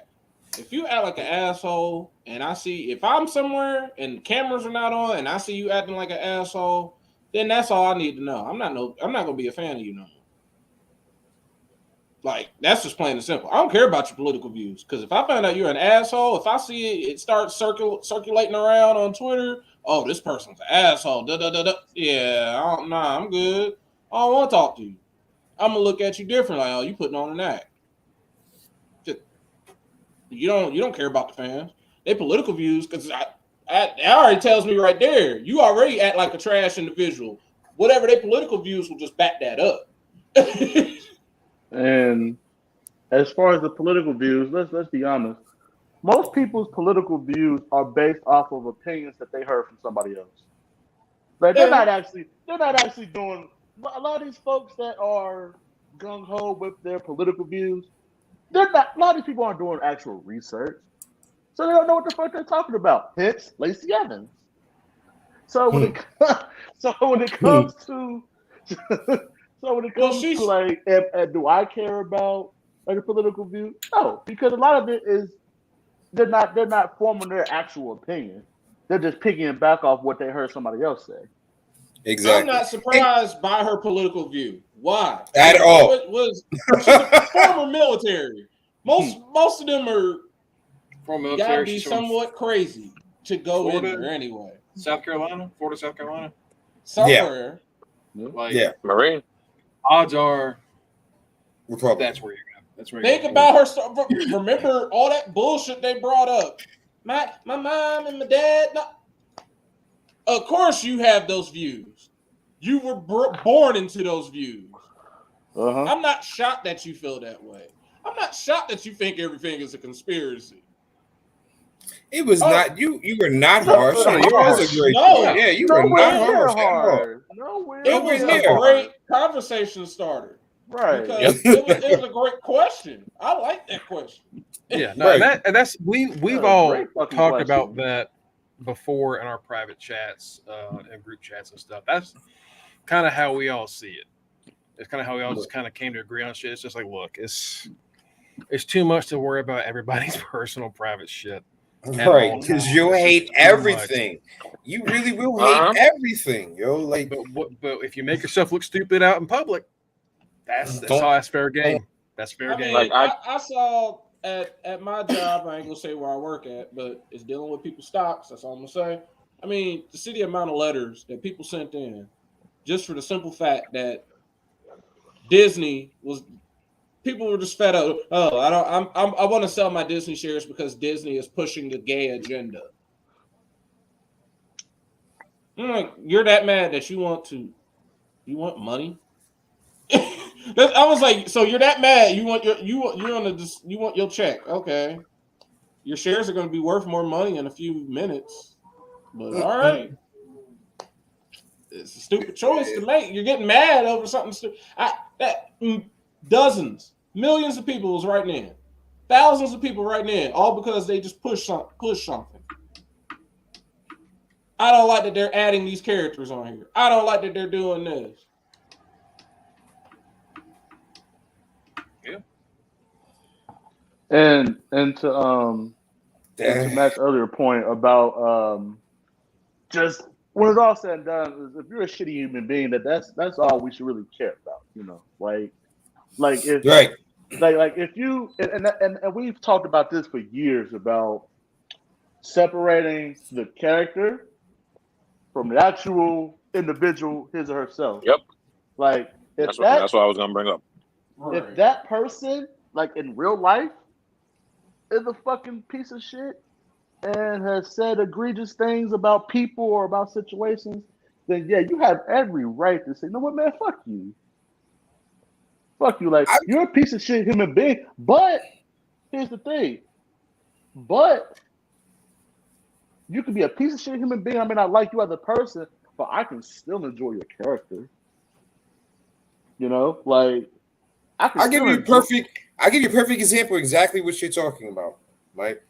If you act like an asshole, and I see if I'm somewhere and cameras are not on, and I see you acting like an asshole, then that's all I need to know. I'm not gonna be a fan of you no more. Like that's just plain and simple. I don't care about your political views because if I find out you're an asshole, if I see it starts circulating around on Twitter, oh this person's an asshole. Yeah, I'm good. I don't want to talk to you. I'm gonna look at you differently. Like, oh, you putting on an act. You don't care about the fans. They political views because that already tells me right there. You already act like a trash individual. Whatever their political views will just back that up. And as far as the political views, let's be honest. Most people's political views are based off of opinions that they heard from somebody else. Like they're not actually doing. A lot of these folks that are gung ho with their political views. A lot of these people aren't doing actual research, so they don't know what the fuck they're talking about. Hence, Lacey Evans. So when it comes to like, do I care about like a political view? No, because a lot of it is they're not forming their actual opinion. They're just picking it back off what they heard somebody else say. Exactly. I'm not surprised by her political view. Why? At all. She's a former military. Most of them are from military. Gotta be somewhat crazy to go Florida, in there anyway. Florida, South Carolina. Somewhere. Yeah. Marine. Odds are Republican. That's where you're going. That's where. Think about her. Remember all that bullshit they brought up. My mom and my dad. No. Of course, you have those views. You were born into those views. I'm not shocked that you feel that way. I'm not shocked that you think everything is a conspiracy. It was not you. You were not harsh. It was a great. Yeah, you were not harsh. It was a great conversation starter. Right. Because it was a great question. I like that question. Yeah, no, right. that's we've all talked about that before in our private chats and group chats and stuff. That's kind of how we all see it. It's kind of how we all just kind of came to agree on shit. It's just like, look, it's too much to worry about everybody's personal private shit. Right, because you hate everything. You really will hate everything, yo. Like, but if you make yourself look stupid out in public, that's fair game. That's fair game. Like I saw at my job, I ain't gonna say where I work at, but it's dealing with people's stocks. That's all I'm gonna say. I mean, to see the amount of letters that people sent in, just for the simple fact that people were just fed up. Oh, I want to sell my Disney shares because Disney is pushing the gay agenda. I'm like, you're that mad that you want money? I was like, so you're that mad? You want your check? Okay, your shares are going to be worth more money in a few minutes, but all right. It's a stupid choice to make. You're getting mad over something stupid. Dozens, millions of people was writing in, thousands of people writing in, all because they just push something. I don't like that they're adding these characters on here. I don't like that they're doing this. Yeah. And to Matt's earlier point about just when it's all said and done, if you're a shitty human being, that's all we should really care about, you know. Like if right. like if you and we've talked about this for years about separating the character from the actual individual, his or herself. Yep. Like that's what I was gonna bring up. If that person, like in real life, is a fucking piece of shit and has said egregious things about people or about situations, then yeah, you have every right to say, "No, what, man, fuck you, fuck you." Like you're a piece of shit human being. But here's the thing. But you can be a piece of shit human being. I mean, I like you as a person, but I can still enjoy your character. You know, like I'll give you a perfect example exactly what you're talking about, Mike.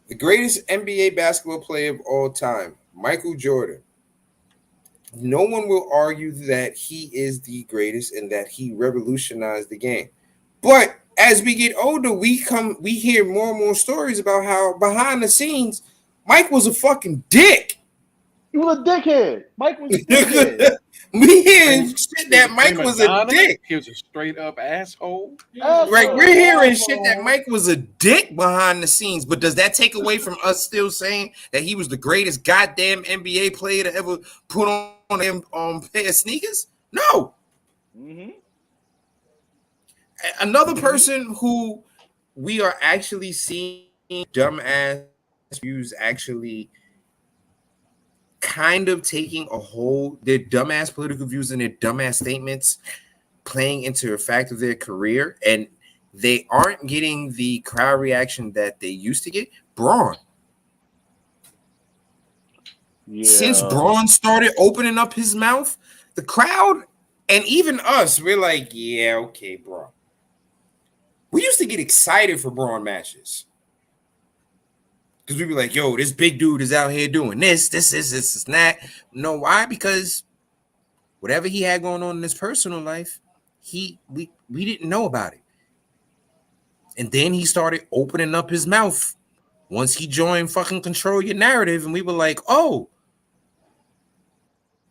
The greatest NBA basketball player of all time, Michael Jordan. No one will argue that he is the greatest and that he revolutionized the game. But as we get older, we hear more and more stories about how behind the scenes, Mike was a fucking dick. He was a dickhead. Mike was a dickhead. We hear shit that Mike was a dick. He was a straight up asshole. Right, we're hearing shit that Mike was a dick behind the scenes, but does that take away from us still saying that he was the greatest goddamn NBA player to ever put on a pair of sneakers? No. Mm-hmm. Another person who we are actually seeing dumbass views actually kind of taking a hold, their dumbass political views and their dumbass statements playing into a fact of their career, and they aren't getting the crowd reaction that they used to get. Braun. Yeah. Since Braun started opening up his mouth, the crowd and even us, we're like, yeah, okay, Braun. We used to get excited for Braun matches. Because we'd be like, yo, this big dude is out here doing this, and that. No, why? Because whatever he had going on in his personal life, we didn't know about it. And then he started opening up his mouth once he joined fucking Control Your Narrative, and we were like, oh,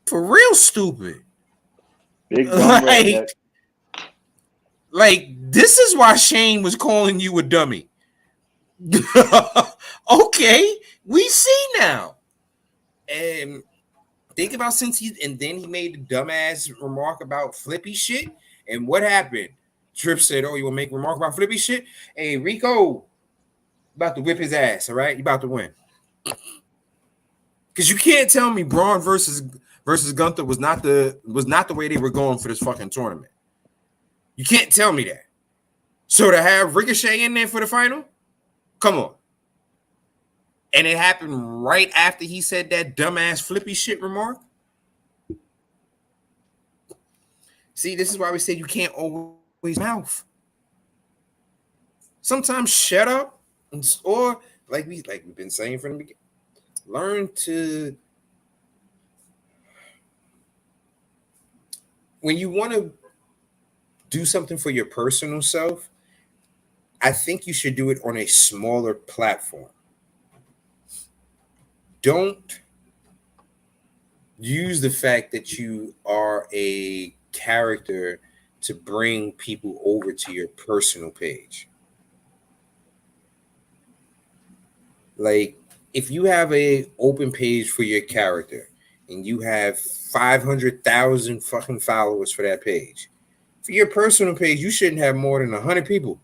for real stupid. Big like, this is why Shane was calling you a dummy. Okay, we see now. And think about then he made the dumbass remark about flippy shit. And what happened? Tripp said, oh, you want to make a remark about flippy shit? Hey, Rico, about to whip his ass, all right? You about to win. Because you can't tell me Braun versus Gunther was not the way they were going for this fucking tournament. You can't tell me that. So to have Ricochet in there for the final? Come on. And it happened right after he said that dumbass flippy shit remark. See, this is why we say you can't always mouth. Sometimes shut up, or like we've been saying from the beginning, learn to. When you want to do something for your personal self, I think you should do it on a smaller platform. Don't use the fact that you are a character to bring people over to your personal page. Like, if you have a open page for your character and you have 500,000 fucking followers for that page, for your personal page, you shouldn't have more than 100 people.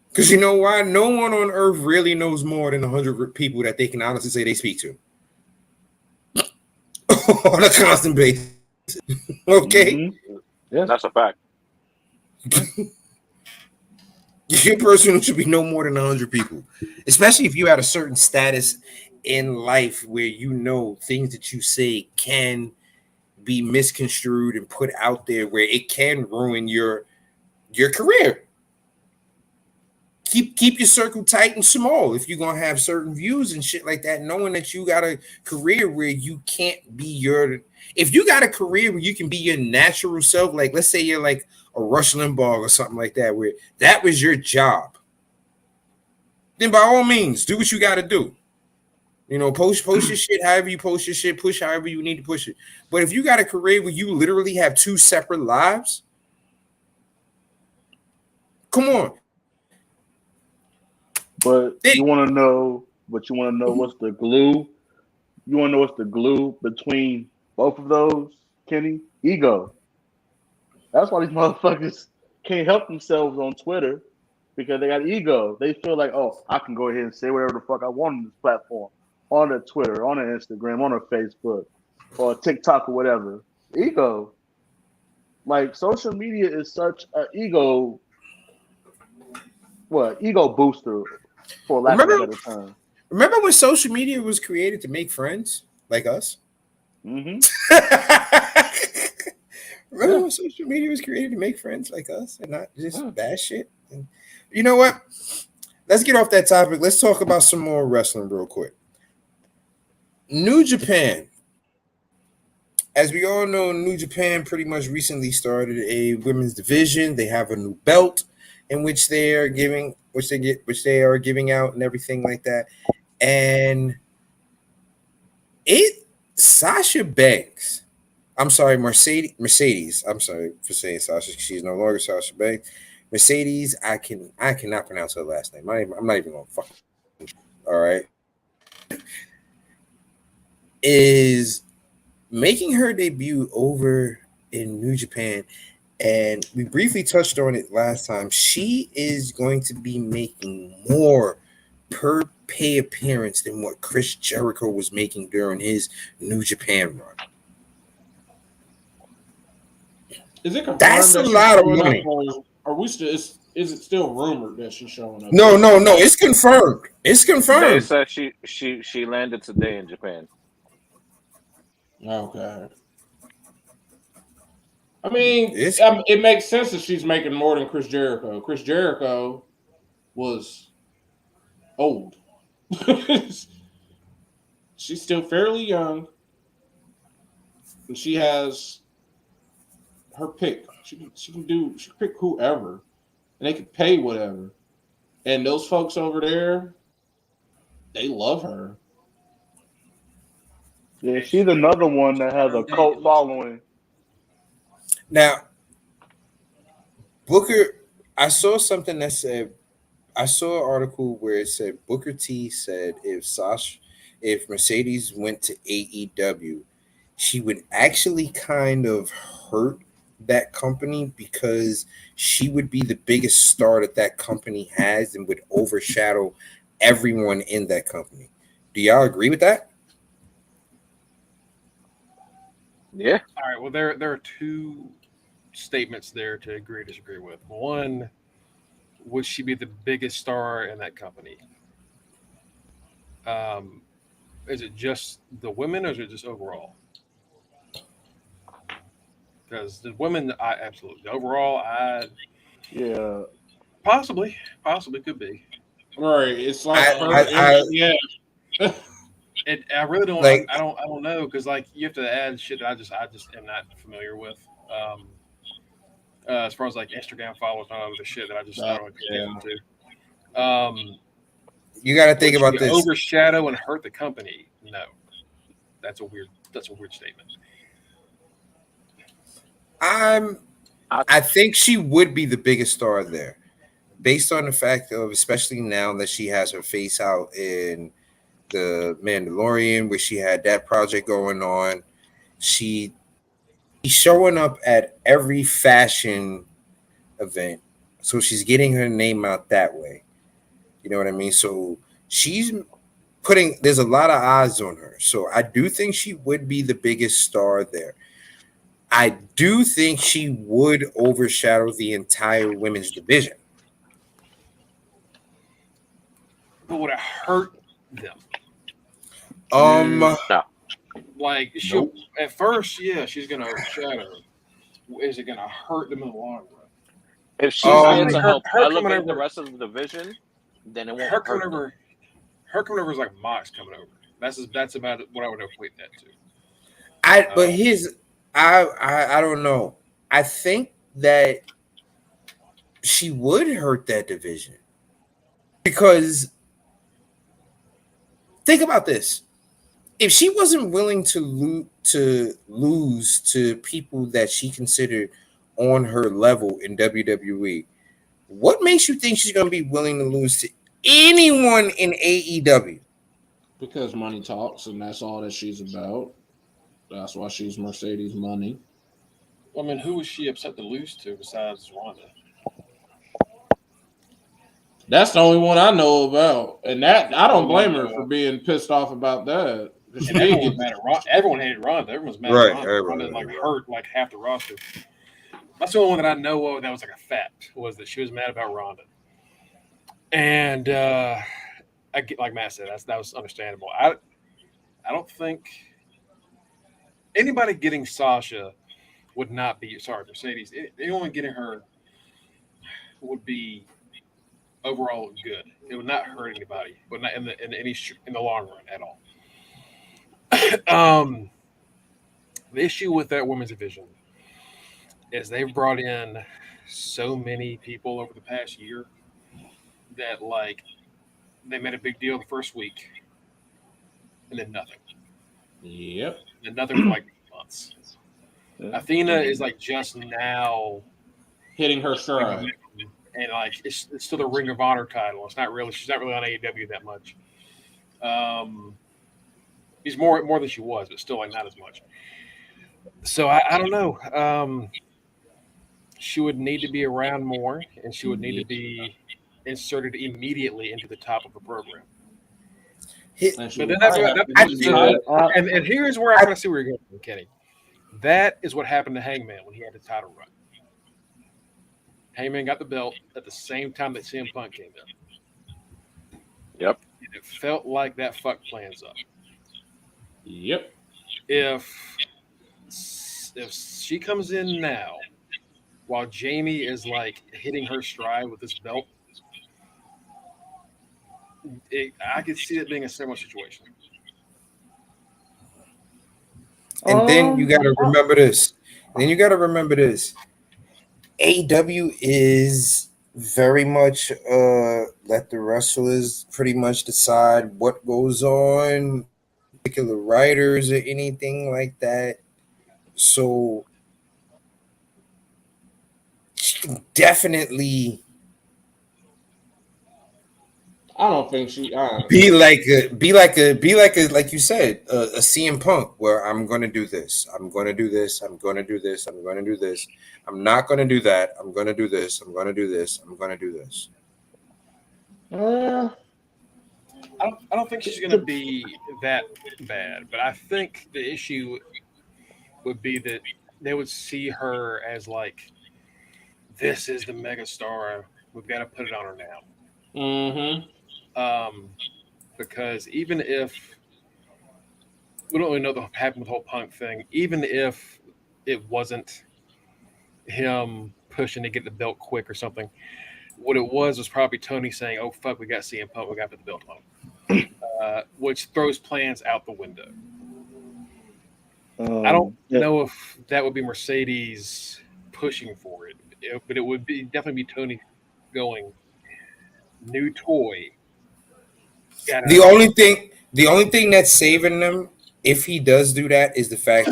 Because you know why? No one on earth really knows more than 100 people that they can honestly say they speak to on a constant basis. Okay? Mm-hmm. Yeah, that's a fact. Your personal should be no more than 100 people, especially if you had a certain status in life where you know things that you say can be misconstrued and put out there where it can ruin your career. Keep your circle tight and small if you're gonna have certain views and shit like that, knowing that you got a career where you can't be if you got a career where you can be your natural self, like let's say you're like a Rush Limbaugh or something like that, where that was your job, then by all means do what you got to do. You know, post your shit however you post your shit, push however you need to push it. But if you got a career where you literally have two separate lives, come on. But you want to know what's the glue? You want to know what's the glue between both of those, Kenny? Ego. That's why these motherfuckers can't help themselves on Twitter because they got ego. They feel like, oh, I can go ahead and say whatever the fuck I want on this platform, on a Twitter, on an Instagram, on a Facebook, or a TikTok or whatever. Ego. Like social media is such an ego booster, for lack of a better term. Remember when social media was created to make friends like us? Mm-hmm. Remember when social media was created to make friends like us and not just bad shit? And you know what? Let's get off that topic. Let's talk about some more wrestling real quick. New Japan. As we all know, New Japan pretty much recently started a women's division. They have a new belt in which they are giving out and everything like that. And Sasha Banks. I'm sorry, Mercedes. I'm sorry for saying Sasha. She's no longer Sasha Banks. Mercedes. I cannot pronounce her last name. I'm not even gonna fuck. All right. Is making her debut over in New Japan, and we briefly touched on it last time. She is going to be making more per pay appearance than what Chris Jericho was making during his New Japan run. Is it confirmed? That's a lot of money. Are we still? Is it still rumored that she's showing up? No. It's confirmed. It's confirmed. They said she landed today in Japan. Okay. I mean, it makes sense that she's making more than Chris Jericho. Chris Jericho was old. She's still fairly young. And she has her pick. She can pick whoever. And they can pay whatever. And those folks over there, they love her. Yeah, she's another one that has a cult following. Now, Booker, I saw something that said, I saw an article where it said Booker T said if Mercedes went to AEW, she would actually kind of hurt that company because she would be the biggest star that company has and would overshadow everyone in that company. Do y'all agree with that? Yeah. All right. Well, there are two statements there to agree or disagree with. One, would she be the biggest star in that company? Is it just the women or is it just overall? Because the women, I absolutely. Overall, yeah, possibly could be. Right. It's like yeah. I really don't. Like, I don't know because like you have to add shit that I just am not familiar with. As far as like Instagram followers and all the shit that I don't get into. You got to think about this. Overshadow and hurt the company. No, that's a weird statement. I think she would be the biggest star there, based on the fact of, especially now that she has her face out in the Mandalorian, where she had that project going on. She's showing up at every fashion event, so she's getting her name out that way. You know what I mean? So there's a lot of eyes on her. So I do think she would be the biggest star there. I do think she would overshadow the entire women's division. But would it hurt them? No. Like at first, yeah, she's gonna overshadow. Is it gonna hurt them in the long run? If she's there to help elevate the rest of the division, then it won't hurt them. Her coming over is like Mox coming over. That's about what I would equate that to. But I don't know. I think that she would hurt that division because think about this. If she wasn't willing to lose to people that she considered on her level in WWE, what makes you think she's going to be willing to lose to anyone in AEW. Because money talks, and that's all that she's about. That's why she's Mercedes Money. I mean, who was she upset to lose to besides Ronda? That's the only one I know about, and that I don't blame her for being pissed off about that. And everyone was mad at Ronda. Everyone hated Ronda. Everyone was mad at Ronda. Ronda like hurt like half the roster. That's the only one that I know of that was like a fact, was that she was mad about Ronda. And I get, like Matt said, that was understandable. I don't think anybody getting Sasha would not be Mercedes. Anyone getting her would be overall good. It would not hurt anybody, but not in the long run at all. The issue with that women's division is they've brought in so many people over the past year that like they made a big deal the first week and then nothing. Yep. And nothing for like months. Athena is like just now hitting her stride. And like it's still the Ring of Honor title. She's not really on AEW that much. He's more than she was, but still like not as much. So I don't know. She would need to be around more, and she would need to be inserted immediately into the top of the program. But then and here's where I kind of see where you're going, Kenny. That is what happened to Hangman when he had the title run. Hangman got the belt at the same time that CM Punk came in. Yep. And it felt like that fuck plans up. Yep. If she comes in now while Jamie is like hitting her stride with this belt, I could see it being a similar situation. And then you got to remember this. AEW is very much let the wrestlers pretty much decide what goes on, particular writers or anything like that. So she can definitely I don't think she be like you said, a CM Punk where I'm gonna do this, I'm gonna do this, I'm gonna do this, I'm gonna do this, I'm not gonna do that, I'm gonna do this, I'm gonna do this, I'm gonna do this. I don't think she's gonna be that bad, but I think the issue would be that they would see her as like, this is the megastar, we've got to put it on her now. Mm-hmm. Because even if we don't really know what happened with the whole Punk thing, even if it wasn't him pushing to get the belt quick or something, what it was probably Tony saying, "Oh fuck, we got CM Punk, we got to put the belt on him," which throws plans out the window. I don't know if that would be Mercedes pushing for it, but it would definitely be Tony going, new toy. The only thing that's saving them, if he does do that, is the fact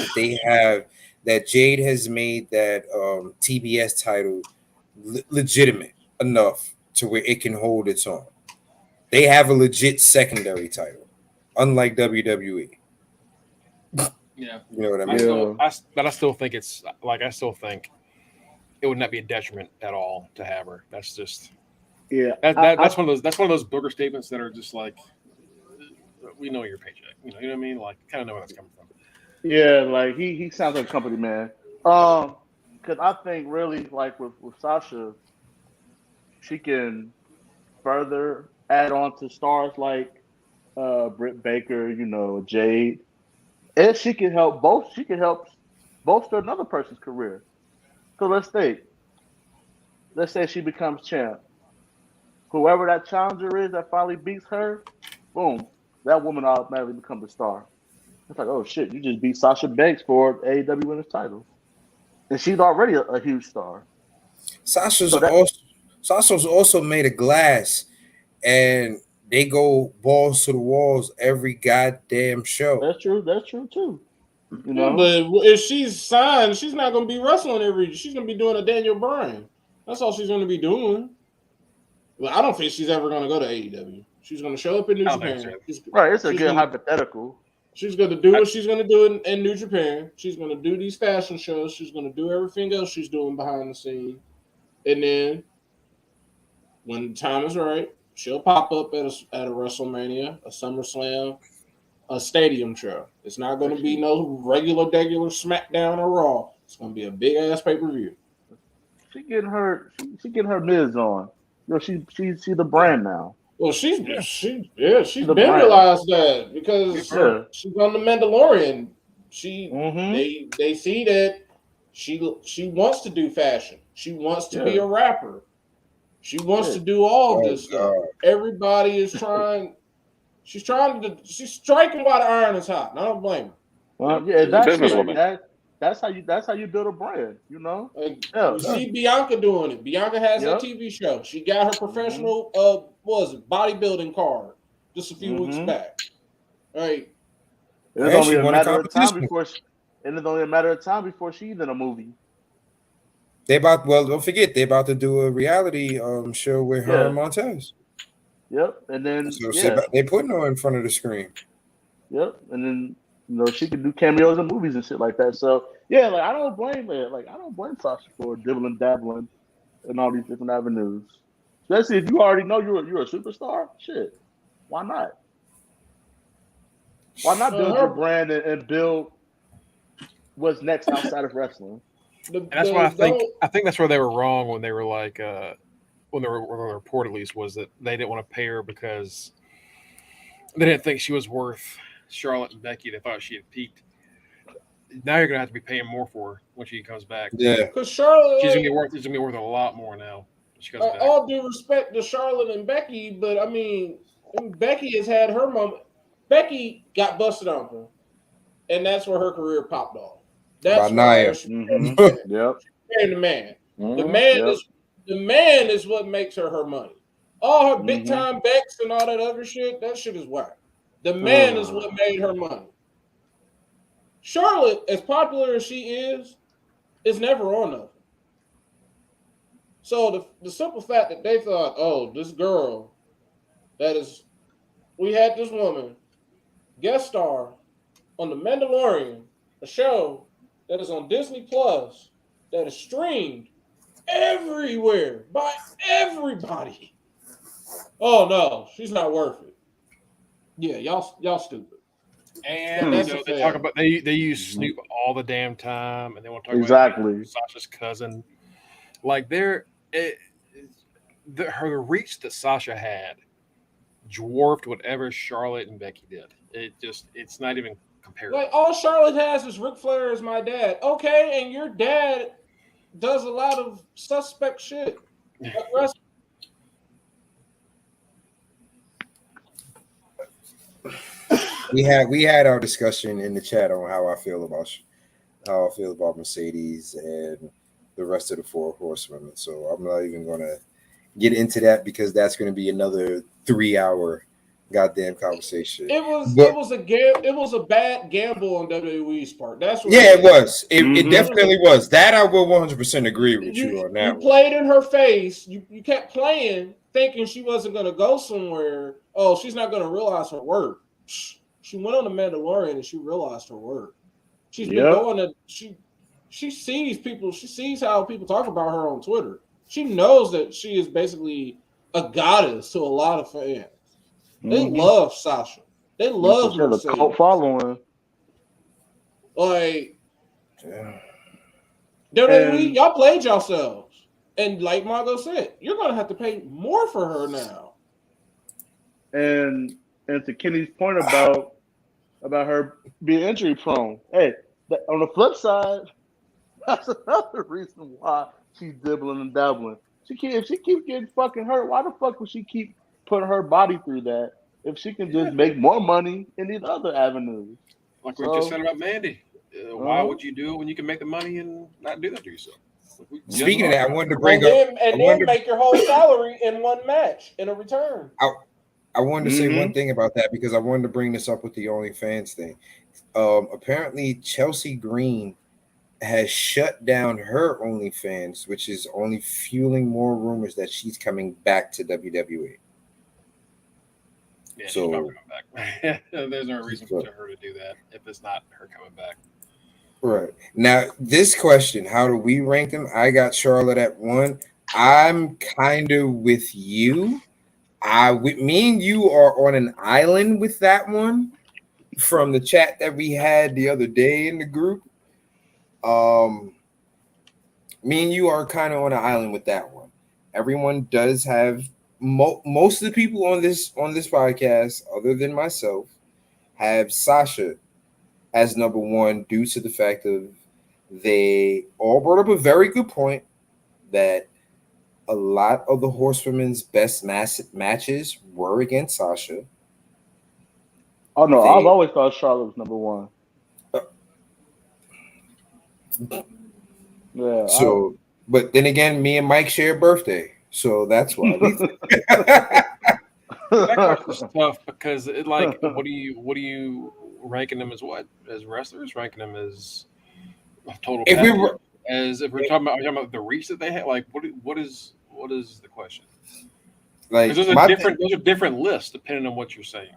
that Jade has made that TBS title legitimate enough to where it can hold its own. They have a legit secondary title, unlike WWE. Yeah, you know what I mean. But I still think it's like I still think it would not be a detriment at all to have her. That's just that's one of those booger statements that are just like, we know your paycheck. You know what I mean? Like, kind of know where that's coming from. Yeah, like he sounds like a company man. Because I think really like with Sasha, she can further add on to stars like Britt Baker, Jade, and she can help bolster another person's career. So let's say she becomes champ. Whoever that challenger is that finally beats her, boom, that woman automatically becomes a star. It's like, oh shit, you just beat Sasha Banks for AEW Women's title, and she's already a huge star. Sasha's also made of glass, and they go balls to the walls every goddamn show. That's true too. But if she's signed, she's not going to be wrestling she's going to be doing a Daniel Bryan. That's all she's going to be doing. Well, I don't think she's ever going to go to AEW. She's going to show up in New Japan. Right, it's a good hypothetical. She's going to do what she's going to do in New Japan. She's going to do these fashion shows. She's going to do everything else she's doing behind the scene. And then when the time is right, she'll pop up at a WrestleMania, a SummerSlam, a stadium show. It's not going to be no regular SmackDown or Raw. It's going to be a big ass pay-per-view. She getting her Miz on. You know, she the brand now. Well, she's been realized that because she's on the Mandalorian. They see that she wants to do fashion. She wants to be a rapper. She wants to do all this stuff. Everybody is trying. She's striking while the iron is hot. And I don't blame her. Well, yeah, that's how you build a brand, you know. You see Bianca doing it. Bianca has a TV show. She got her professional bodybuilding card just a few weeks back. Right. It's only a matter of time before she's in a movie. Don't forget, they're about to do a reality show with her and Montez. Yep, and then they're putting her in front of the screen. Yep, and then she can do cameos in movies and shit like that. So yeah, like I don't blame Sasha for dibbling dabbling in all these different avenues. Especially if you already know you're a superstar. Shit, why not? Why not build your brand and build what's next outside of wrestling? And that's why I think that's where they were wrong when they were like when the report at least was that they didn't want to pay her because they didn't think she was worth Charlotte and Becky. They thought she had peaked. Now you're gonna have to be paying more for her when she comes back. Yeah, because Charlotte, she's gonna be worth a lot more now. She comes back. All due respect to Charlotte and Becky, but I mean Becky has had her moment. Becky got busted on her, and that's where her career popped off. That's why she became the man. The man is what makes her money. All her big time bets and all that other shit, that shit is whack. The man is what made her money. Charlotte, as popular as she is never on nothing. So the simple fact that they thought, oh, this girl, we had this woman guest star on The Mandalorian, a show that is on Disney Plus, that is streamed everywhere by everybody. Oh no, she's not worth it. Yeah, y'all stupid. And they talk about they use Snoop all the damn time, and they want to talk about Sasha's cousin. Like the reach that Sasha had dwarfed whatever Charlotte and Becky did. It's not even comparable. Like all Charlotte has is Ric Flair is my dad. Okay, and your dad does a lot of suspect shit. We had our discussion in the chat on how I feel about Mercedes and the rest of the four horsewomen. So I'm not even gonna get into that because that's gonna be another 3-hour goddamn conversation. It was a bad gamble on WWE's part. That's what it was. It definitely was. That I will 100% agree with you on that. You played in her face. You kept playing, thinking she wasn't going to go somewhere. Oh, she's not going to realize her worth. She went on the Mandalorian and she realized her worth. She's been going to. She sees people. She sees how people talk about her on Twitter. She knows that she is basically a goddess to a lot of fans. They love Sasha. They love her. The cult following. Like, WWE, y'all played yourselves. And like Margo said, you're going to have to pay more for her now. And to Kenny's point about her being injury prone, hey, on the flip side, that's another reason why she's dibbling and dabbling. If she keeps getting fucking hurt, why the fuck would she keep putting her body through that if she can just make more money in these other avenues? Like we just said about Mandy. Why would you do it when you can make the money and not do that to yourself? Speaking of that, I wanted to bring then make your whole salary in one match in a return. I wanted to say one thing about that because I wanted to bring this up with the OnlyFans thing. Apparently, Chelsea Green has shut down her OnlyFans, which is only fueling more rumors that she's coming back to WWE. Yeah, she's probably coming back. There's no reason for her to do that if it's not her coming back. Right. Now, this question, how do we rank them? I got Charlotte at 1. I'm kind of with you. Me and you are on an island with that one from the chat that we had the other day in the group. Me and you are kind of on an island with that one. Everyone does have most of the people on this podcast, other than myself, have Sasha as number 1 due to the fact of they all brought up a very good point that a lot of the Horsewomen's best matches were against Sasha. Oh no, I've always thought Charlotte was number 1. Yeah. So, but then again, me and Mike share a birthday, so that's why. That question's tough because what do you ranking them as what? As wrestlers, ranking them as total package? If we're talking about the reach that they have, like what is the question? Like those are different lists depending on what you're saying.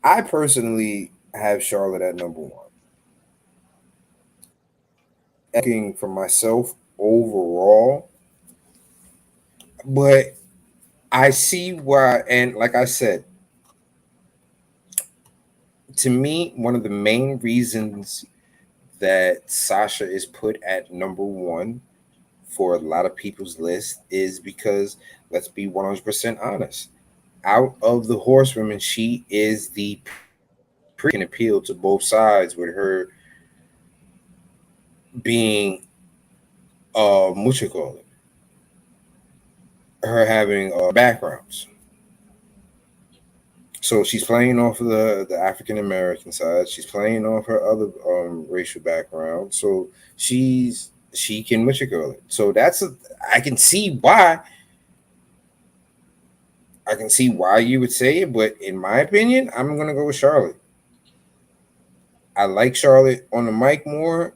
I personally have Charlotte at number 1. Looking for myself overall, but I see why, and like I said, to me, one of the main reasons that Sasha is put at number 1 for a lot of people's list is because, let's be 100% honest, out of the Horsewomen, she is the can appeal to both sides with her being what you call it, her having backgrounds. So she's playing off of the African American side. She's playing off her other racial background. So she can what you call it. So I can see why. I can see why you would say it, but in my opinion, I'm gonna go with Charlotte. I like Charlotte on the mic more.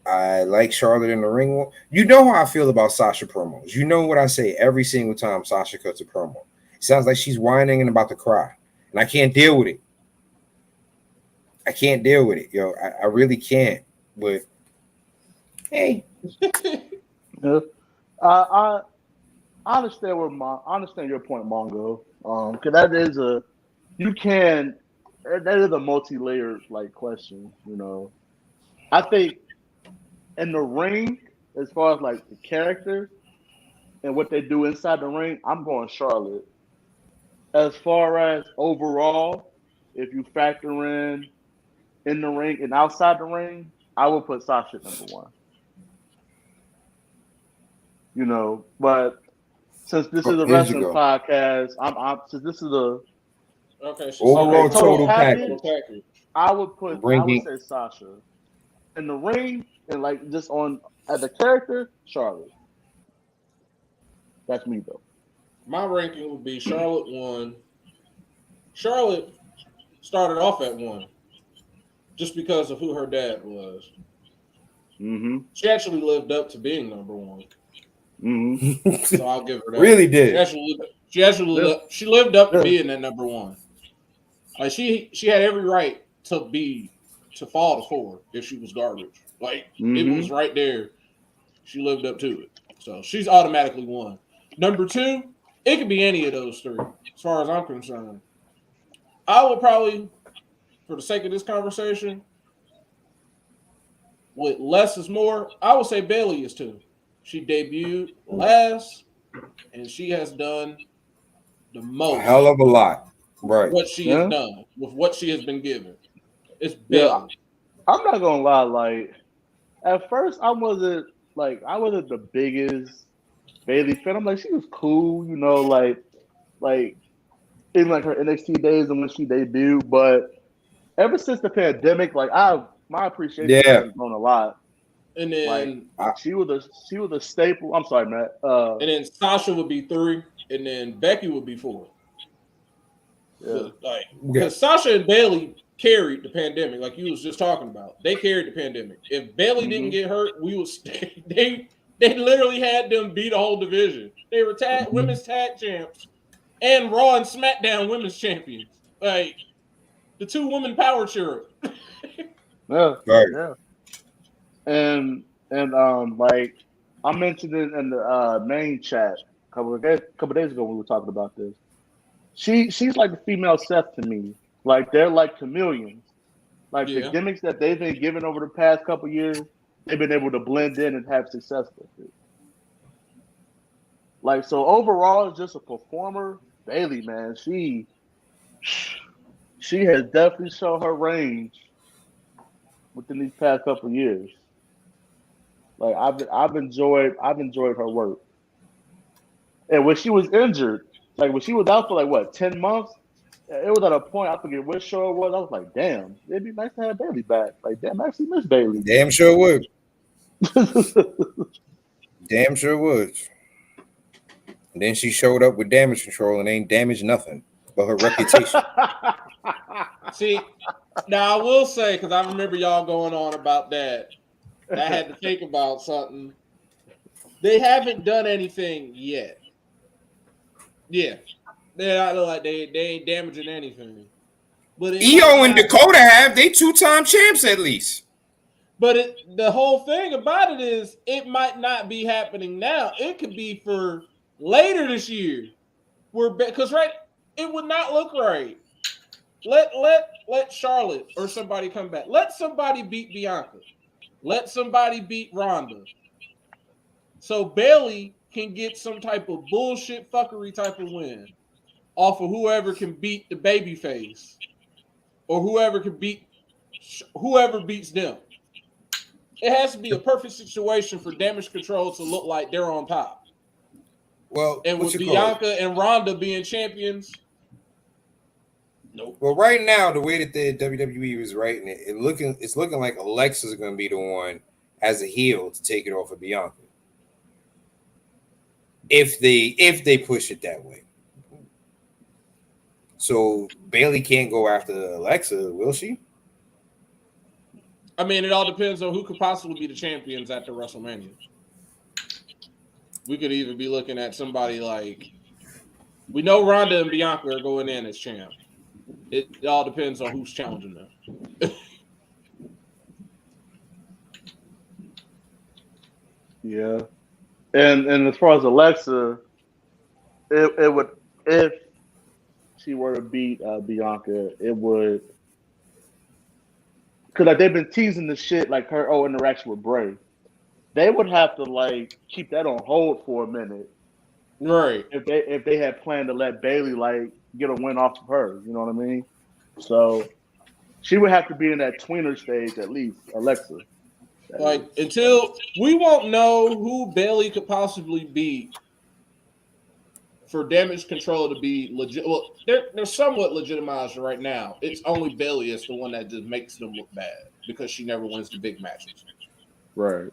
I like Charlotte in the ring more. You know how I feel about Sasha promos. You know what I say every single time Sasha cuts a promo. It sounds like she's whining and about to cry. And I can't deal with it. I can't deal with it, yo. I really can't. But hey. I understand understand your point, Mongo. Because that is a multi-layered like question, you know. I think in the ring, as far as like the character and what they do inside the ring, I'm going Charlotte. As far as overall, if you factor in the ring and outside the ring, I would put Sasha at number 1. You know, but since this is a wrestling podcast, since this is a overall total package, I would say Sasha. In the ring and like just on as a character, Charlotte. That's me though. My ranking would be Charlotte 1. Charlotte started off at 1 just because of who her dad was. Mm-hmm. She actually lived up to being number 1. Mm-hmm. So I'll give her that. Really did. She lived up to being that number 1. Like she had every right to fall to 4 if she was garbage. Like it was right there. She lived up to it. So she's automatically 1. Number 2, it could be any of those 3, as far as I'm concerned. I would probably, for the sake of this conversation, with less is more, I would say Bayley is 2. She debuted last, and she has done the most. A hell of a lot. Right. What she has done with what she has been given. It's Bayley. Yeah, I'm not gonna lie, like at first I wasn't the biggest Bayley fan. I'm like, she was cool, you know, like in like her NXT days and when she debuted, but ever since the pandemic, like my appreciation has grown a lot. And then she was a staple. I'm sorry, Matt. And then Sasha would be 3, and then Becky would be 4. Yeah. Because Sasha and Bayley carried the pandemic, like you was just talking about. They carried the pandemic. If Bayley didn't get hurt, they literally had them beat a whole division. They were women's tag champs and Raw and SmackDown women's champions. Like the 2 women power trip. Yeah, Right. yeah. And like I mentioned it in the main chat a couple of days ago when we were talking about this. She's like the female Seth to me. Like they're like chameleons. Like the gimmicks that they've been given over the past couple of years, they've been able to blend in and have success with it. Like so overall, as just a performer, Bayley, man, she has definitely shown her range within these past couple of years. Like I've enjoyed her work. And when she was injured, like when she was out for like what 10 months, it was at a point I forget which show it was. I was like, damn, it'd be nice to have Bayley back. Like, damn, I actually miss Bayley. Damn sure would. Damn sure would. And then she showed up with damage control and ain't damaged nothing but her reputation. See, now I will say, because I remember y'all going on about that. I had to think about something. They haven't done anything yet. Yeah. They're not like they ain't damaging anything. But EO and Dakota have, they 2-time champs at least. But the whole thing about it is it might not be happening now. It could be for later this year. Because it would not look right. Let Charlotte or somebody come back. Let somebody beat Bianca. Let somebody beat Ronda. So Bayley can get some type of bullshit fuckery type of win off of whoever can beat the babyface or whoever beats them. It has to be a perfect situation for Damage Control to look like they're on top. Well, and with Bianca and Ronda being champions, nope. Well, right now, the way that the WWE is writing it, it's looking like Alexa's going to be the one as a heel to take it off of Bianca. If they push it that way. So Bayley can't go after Alexa, will she? I mean, it all depends on who could possibly be the champions after WrestleMania. We could even be looking at somebody like, we know Ronda and Bianca are going in as champ. It all depends on who's challenging them. Yeah. And as far as Alexa, it would, if she were to beat Bianca, it would, because like they've been teasing the shit like her interaction with Bray. They would have to like keep that on hold for a minute, right? If they had planned to let Bayley like get a win off of her, you know what I mean? So she would have to be in that tweener stage at least, Alexa. Like until we won't know who Bayley could possibly beat for Damage Control to be legit. Well, they're somewhat legitimized right now. It's only Bayley is the one that just makes them look bad because she never wins the big matches. Right.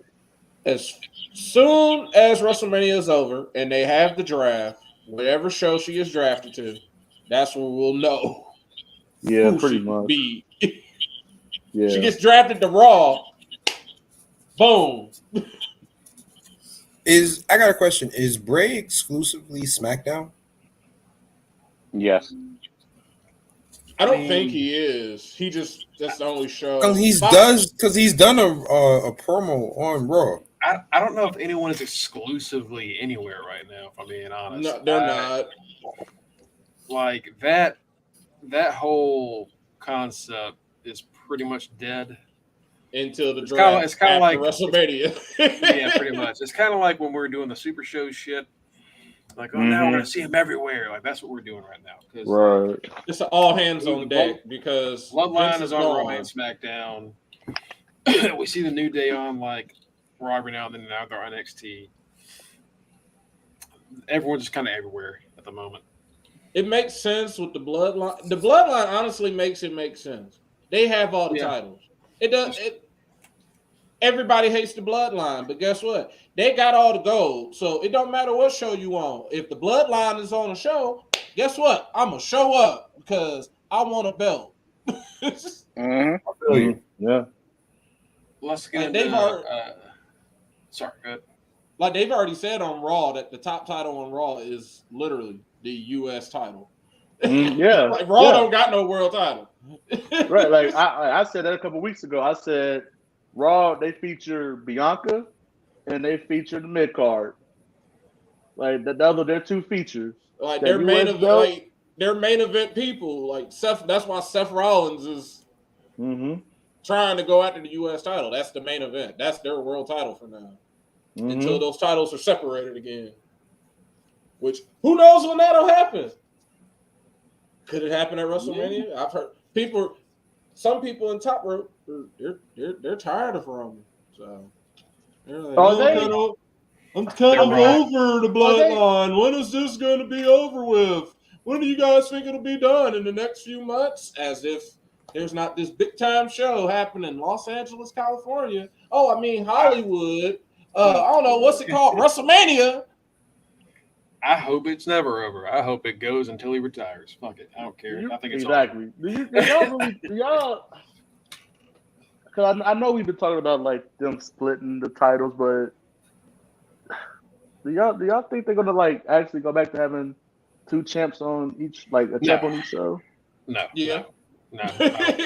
As soon as WrestleMania is over and they have the draft, whatever show she is drafted to, that's when we'll know. Yeah, pretty much. Yeah. She gets drafted to Raw. Boom. I got a question. Is Bray exclusively SmackDown? Yes. I don't think he is. That's the only show. Because he's done a promo on Raw. I don't know if anyone is exclusively anywhere right now, if I'm being honest. No, they're not. Like that whole concept is pretty much dead. Until the draft. It's kind of like WrestleMania. Yeah, pretty much. It's kind of like when we're doing the Super Show shit. Like, now we're gonna see him everywhere. Like that's what we're doing right now. Right. It's all hands on deck because Bloodline is on Raw and SmackDown. We see the New Day on like Raw every now and then. Now they're on NXT. Everyone's just kind of everywhere at the moment. It makes sense with the Bloodline. The Bloodline honestly makes it make sense. They have all the titles. It does. Everybody hates the Bloodline, but guess what? They got all the gold, so it don't matter what show you on. If the Bloodline is on a show, guess what? I'm gonna show up because I want a belt. I feel you. Yeah. Let's get Like into. Sorry, go ahead. Like they've already said on Raw that the top title on Raw is literally the U.S. title. Yeah. Like Raw don't got no world title. Right. Like I said that a couple weeks ago. I said Raw, they feature Bianca and they feature the mid card. Like those are their two features. Like That US belt. like their main event people. Like Seth. That's why Seth Rollins is trying to go after the U.S. title. That's the main event. That's their world title for now. Until those titles are separated again. Which who knows when that'll happen? Could it happen at WrestleMania? I've heard some people in Top Rope, they're tired of Roman. So they're like, I'm kind of over the bloodline. When is this going to be over with? When do you guys think it'll be done? In the next few months? As if there's not this big time show happening in Los Angeles, California. Oh, I mean Hollywood. I don't know what's it called, WrestleMania. I hope it's never over. I hope it goes until he retires. Fuck it, I don't care. I think it's exactly. Do y'all? Because I know we've been talking about like them splitting the titles, but do y'all think they're gonna like actually go back to having two champs on each, like a champ on each show? No. Yeah. No.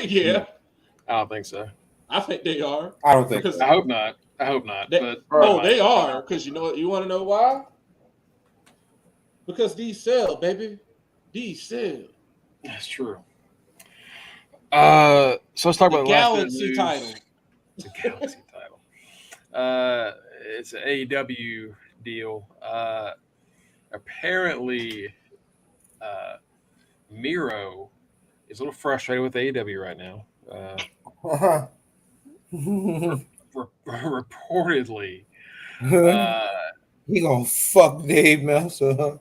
Yeah. I don't think so. I think they are. I don't think so. I hope not. They are. Because you know what? You want to know why? Because these sell, baby. These sell. That's true. So let's talk about the Galaxy title. The Galaxy title. It's an AEW deal. Apparently, Miro is a little frustrated with AEW right now. Reportedly, he gonna fuck Dave Meltzer.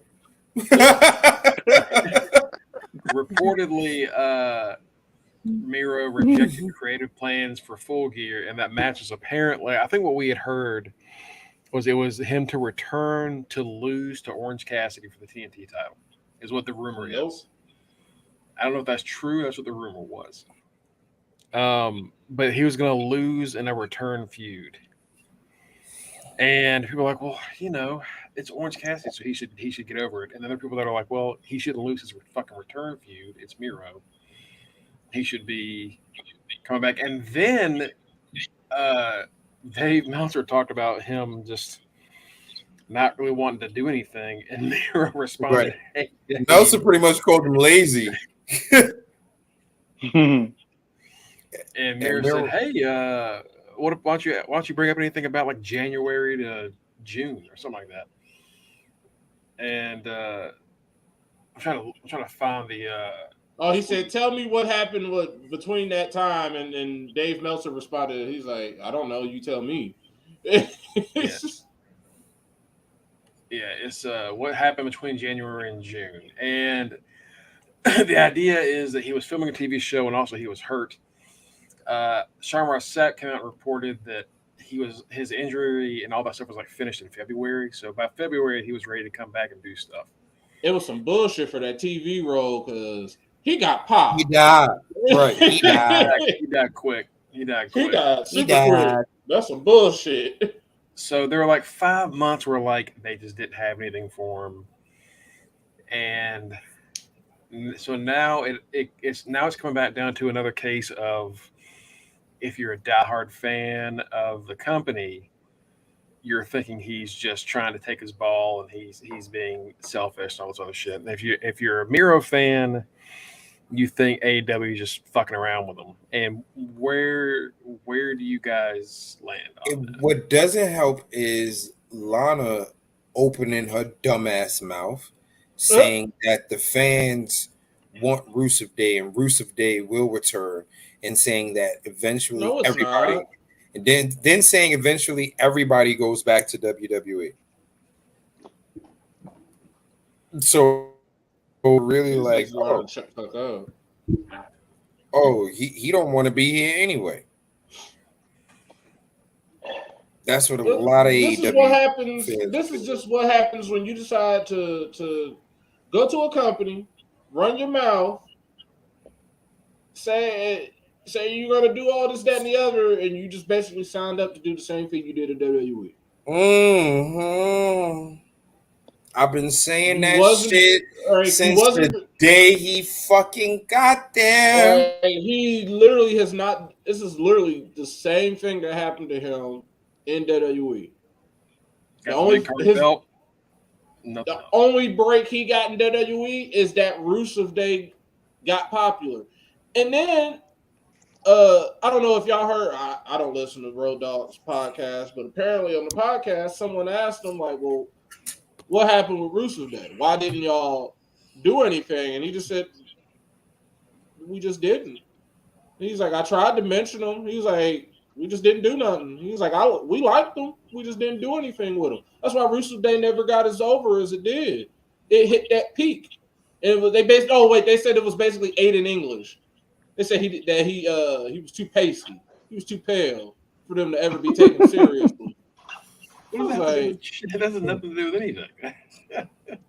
Reportedly, Miro rejected creative plans for Full Gear, and that match is apparently, I think what we had heard was it was him to return to lose to Orange Cassidy for the TNT title, is what the rumor is. I don't know if that's true. That's what the rumor was. But he was going to lose in a return feud. And people are like, well, it's Orange Cassidy, so he should get over it. And then there are people that are like, well, he shouldn't lose his fucking return feud. It's Miro. He should be coming back. And then Dave Meltzer talked about him just not really wanting to do anything. And Miro responded, right. Hey, Meltzer pretty much called him lazy. And Miro said, hey, why don't you bring up anything about like January to June or something like that? And I'm trying to find the. He said, "Tell me what happened between that time." And Dave Meltzer responded, "He's like, I don't know. You tell me." It's what happened between January and June, and the idea is that he was filming a TV show and also he was hurt. Sean Rossett came out and reported that his injury and all that stuff was like finished in February. So by February, he was ready to come back and do stuff. It was some bullshit for that TV role because he got popped. He died. Right. He died. He died quick. He died super quick. That's some bullshit. So there were like 5 months where like they just didn't have anything for him. And so now it's coming back down to another case of, if you're a diehard fan of the company, you're thinking he's just trying to take his ball and he's being selfish and all this other shit. And if you're a Miro fan, you think AEW is just fucking around with them. And where do you guys land on that? What doesn't help is Lana opening her dumbass mouth, saying that the fans want Rusev Day and Rusev Day will return, and saying that eventually everybody, not. And then saying eventually everybody goes back to WWE. So really like, he don't want to be here anyway. That's what a lot of this is what happens. This is just what happens when you decide to go to a company, run your mouth, say you're gonna do all this, that, and the other, and you just basically signed up to do the same thing you did at WWE. Mm-hmm. I've been saying He that wasn't, shit since the day he fucking got there. He literally has not. This is literally the same thing that happened to him in WWE. The only break he got in WWE is that Rusev Day got popular, and then I don't know if y'all heard. I don't listen to Road Dogg's podcast, but apparently on the podcast, someone asked him like, "Well, what happened with Rusev Day? Why didn't y'all do anything?" And he just said, "We just didn't." He's like, "I tried to mention them." He's like, "We just didn't do nothing." He's like, "We liked them. We just didn't do anything with them." That's why Rusev Day never got as over as it did. It hit that peak, and they said it was basically Aiden English. They said he was too pasty. He was too pale for them to ever be taken seriously. It has nothing to do with anything.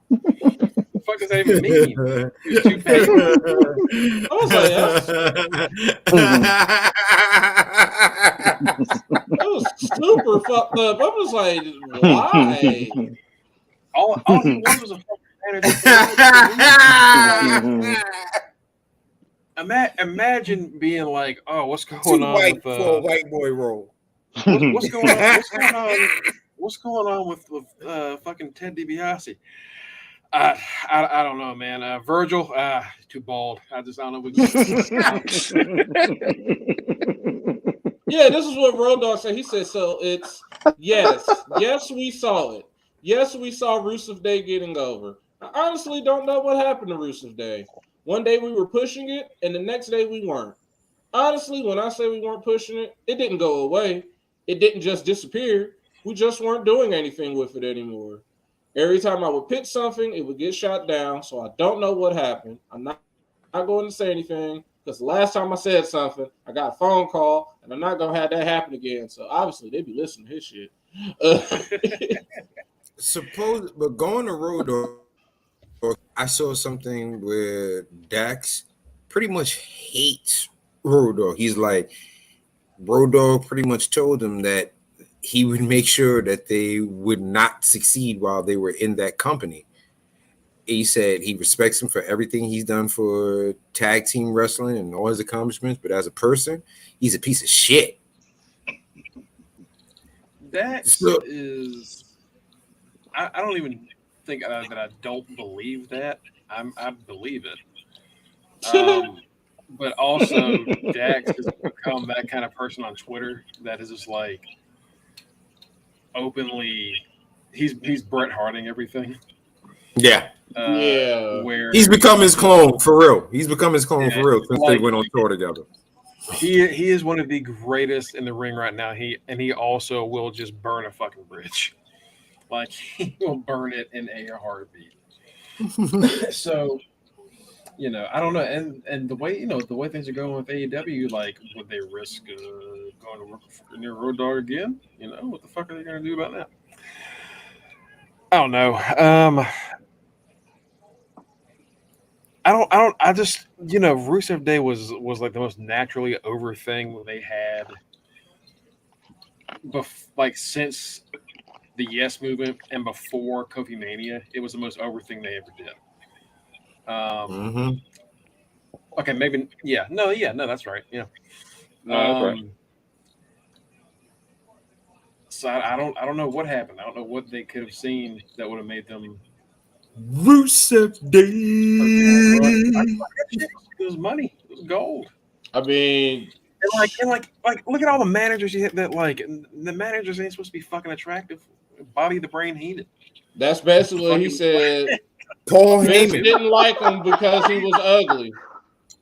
What the fuck does that even mean? He was too pale. I was like, that was super fucked up. I was like, why? All he was a fucking manager. Imagine being like, "Oh, what's going on with for a white boy role? What's going on? What's going on with fucking Ted DiBiase?" I don't know, man. Virgil, too bald. I don't know. Yeah, this is what Road Dogg said. He said, "So it's yes, we saw it. Yes, we saw Rusev Day getting over. I honestly don't know what happened to Rusev Day. One day we were pushing it, and the next day we weren't. Honestly, when I say we weren't pushing it, it didn't go away. It didn't just disappear. We just weren't doing anything with it anymore. Every time I would pitch something, it would get shot down. So I don't know what happened. I'm not going to say anything because the last time I said something, I got a phone call, and I'm not going to have that happen again. So obviously, they'd be listening to his shit." But going to Road Dogg, I saw something where Dax pretty much hates Road Dogg. He's like, Road Dogg pretty much told him that he would make sure that they would not succeed while they were in that company. He said he respects him for everything he's done for tag team wrestling and all his accomplishments, but as a person, he's a piece of shit. That is, I don't even think that I don't believe that. I believe it. But also, Dax has become that kind of person on Twitter that is just like openly, he's Bret Harting everything. Yeah. Where he's become his clone for real. He's become his clone for real since they went on tour together. He is one of the greatest in the ring right now. He also will just burn a fucking bridge. Like he will burn it in a heartbeat. So, I don't know, and the way things are going with AEW, like, would they risk going to work near Road Dogg again? What the fuck are they going to do about that? I don't know. I just, Rusev Day was like the most naturally over thing they had, since the Yes Movement and before Kofi Mania. It was the most over thing they ever did. Okay, maybe, no, that's right. Yeah, no, that's right. So I don't know what happened. I don't know what they could have seen that would have made them. Rusev Day. It was money. It was gold. I mean, and look at all the managers you hit that the managers ain't supposed to be fucking attractive. Bobby the Brain Heenan. That's basically what he said. Paul Vince Heyman didn't like him because he was ugly.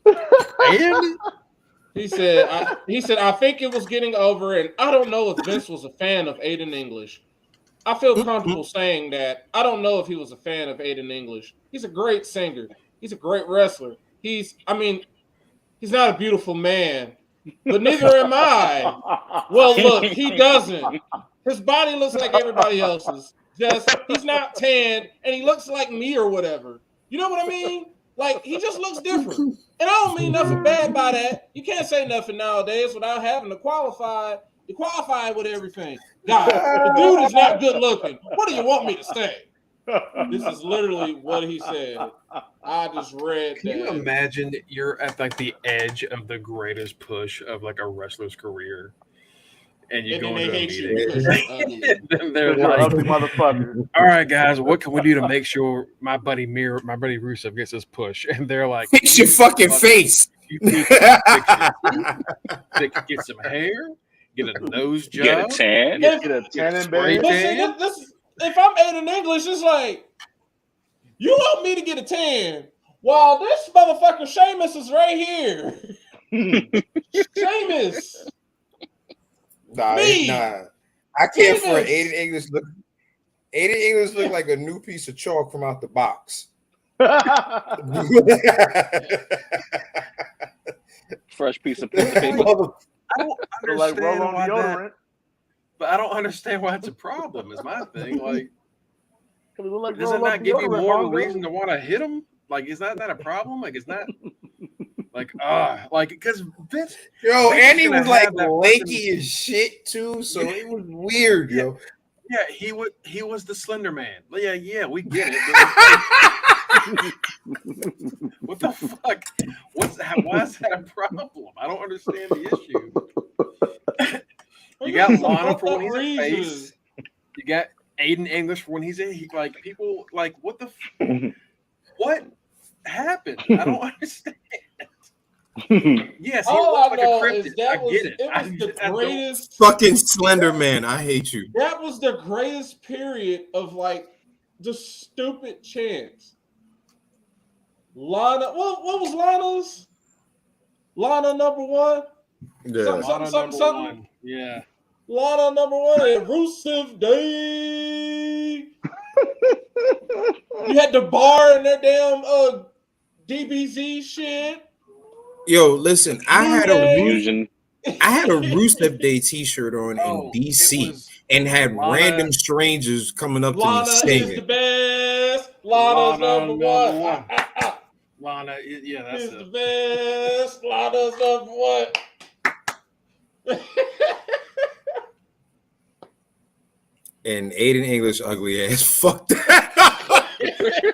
And he said, I think it was getting over, and I don't know if Vince was a fan of Aiden English. I feel comfortable saying that. I don't know if he was a fan of Aiden English. He's a great singer. He's a great wrestler. He's not a beautiful man, but neither am I. Well, look, he doesn't. His body looks like everybody else's. Just he's not tan, and he looks like me or whatever. You know what I mean? Like, he just looks different. And I don't mean nothing bad by that. You can't say nothing nowadays without having to qualify with everything. God, the dude is not good looking. What do you want me to say? This is literally what he said. I just read that. Can you imagine you're at like the edge of the greatest push of like a wrestler's career, and you go into a meeting, and they're like, ugly motherfucker. "All right, guys, what can we do to make sure my buddy Rusev gets this push?" And they're like, "Fix your fucking face. You need to get some hair, get a nose job, get a tan, get a tan, baby." If I'm Aiden English, it's like, you want me to get a tan while this motherfucker Sheamus is right here. Sheamus. Nah. I can't for Aiden English look. Aiden English look like a new piece of chalk from out the box. Fresh piece of paper. I don't understand like why that. But I don't understand why it's a problem. Is my thing. Like, does it not give you more reason to want to hit him? Like, is that not a problem? Like, it's not like because Vince. Yo, and he was like lanky as shit too, so it was weird, yo. Yeah, he was the Slender Man. Yeah, we get it. What the fuck? Why is that a problem? I don't understand the issue. You got Lana for when he's in face. You got Aiden English for when he's in. Like, people like, what what happened? I don't understand. Yes, he looks like a cryptid. I get it. It was the greatest fucking Slender Man. I hate you. That was the greatest period of like the stupid chants. Lana, what was Lana's? Lana number one. Yeah. Something. Yeah. Lana number one and Rusev Day. You had the bar and their damn DBZ shit. Yo, listen, I had a Rusev Day t-shirt on in DC and had random strangers coming up to me singing. Lana is the best. Lana's number one. Lana, yeah, that's the best. Lana's number one. And Aiden English ugly ass. Fuck that.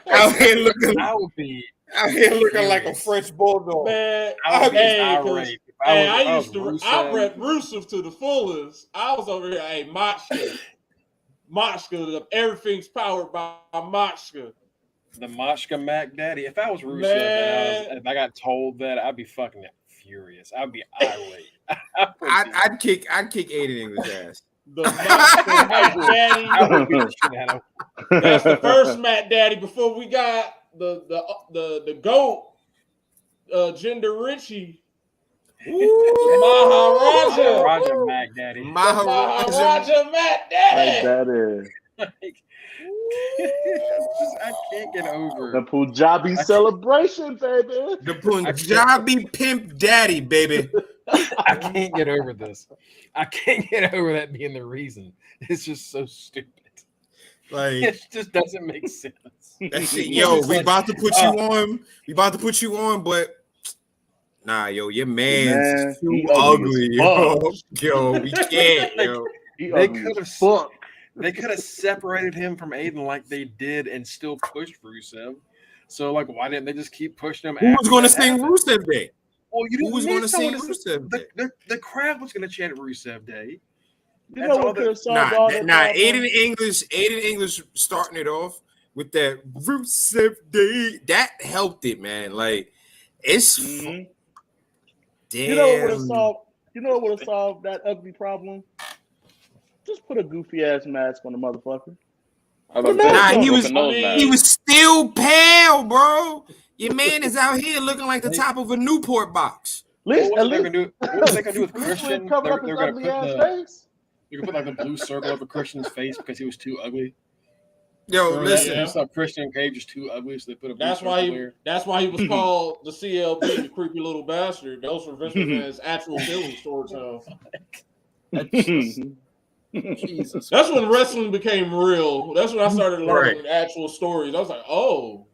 Out here looking like a French bulldog. Man, I read Rusev to the fullest. I was over here, hey, Machka, everything's powered by Machka. The Machka Mac Daddy. If I was Rusev and I got told that, I'd be fucking furious. I'd be irate. I'd kick Aiden English ass. The Mac Daddy. That's the first Mac Daddy before we got the GOAT, Jinder Ritchie. Maharaja Mac Daddy. Maharaja Mac Daddy. I can't get over the Punjabi celebration, baby. The Punjabi pimp daddy, baby. I can't get over this. I can't get over that being the reason. It's just so stupid. Like, it just doesn't make sense. That shit, yo, we about to put you on. We about to put you on, but nah, yo, your man's too ugly, yo. Yo, we can't, yo. They could have separated him from Aiden like they did and still pushed Rusev. So, like, why didn't they just keep pushing him? Who was going to sing Rusev Day? Well, who was going to sing Rusev Day? The crowd was going to chant Rusev Day. Aiden English starting it off with that Rusev Day. That helped it, man. Like, it's damn. You know what would have solved that ugly problem? Just put a goofy ass mask on the motherfucker. He was still pale, bro. Your man is out here looking like the top of a Newport box. What are they gonna do with Christian? They're gonna put like the blue circle over Christian's face because he was too ugly. Yo, listen. It's like Christian Cage is too ugly, so they put a blue that's why he was called the CLB, the creepy little bastard. Those were Vince McMahon's actual feelings towards him. Jesus. That's when wrestling became real. That's when I started learning actual stories. I was like, oh,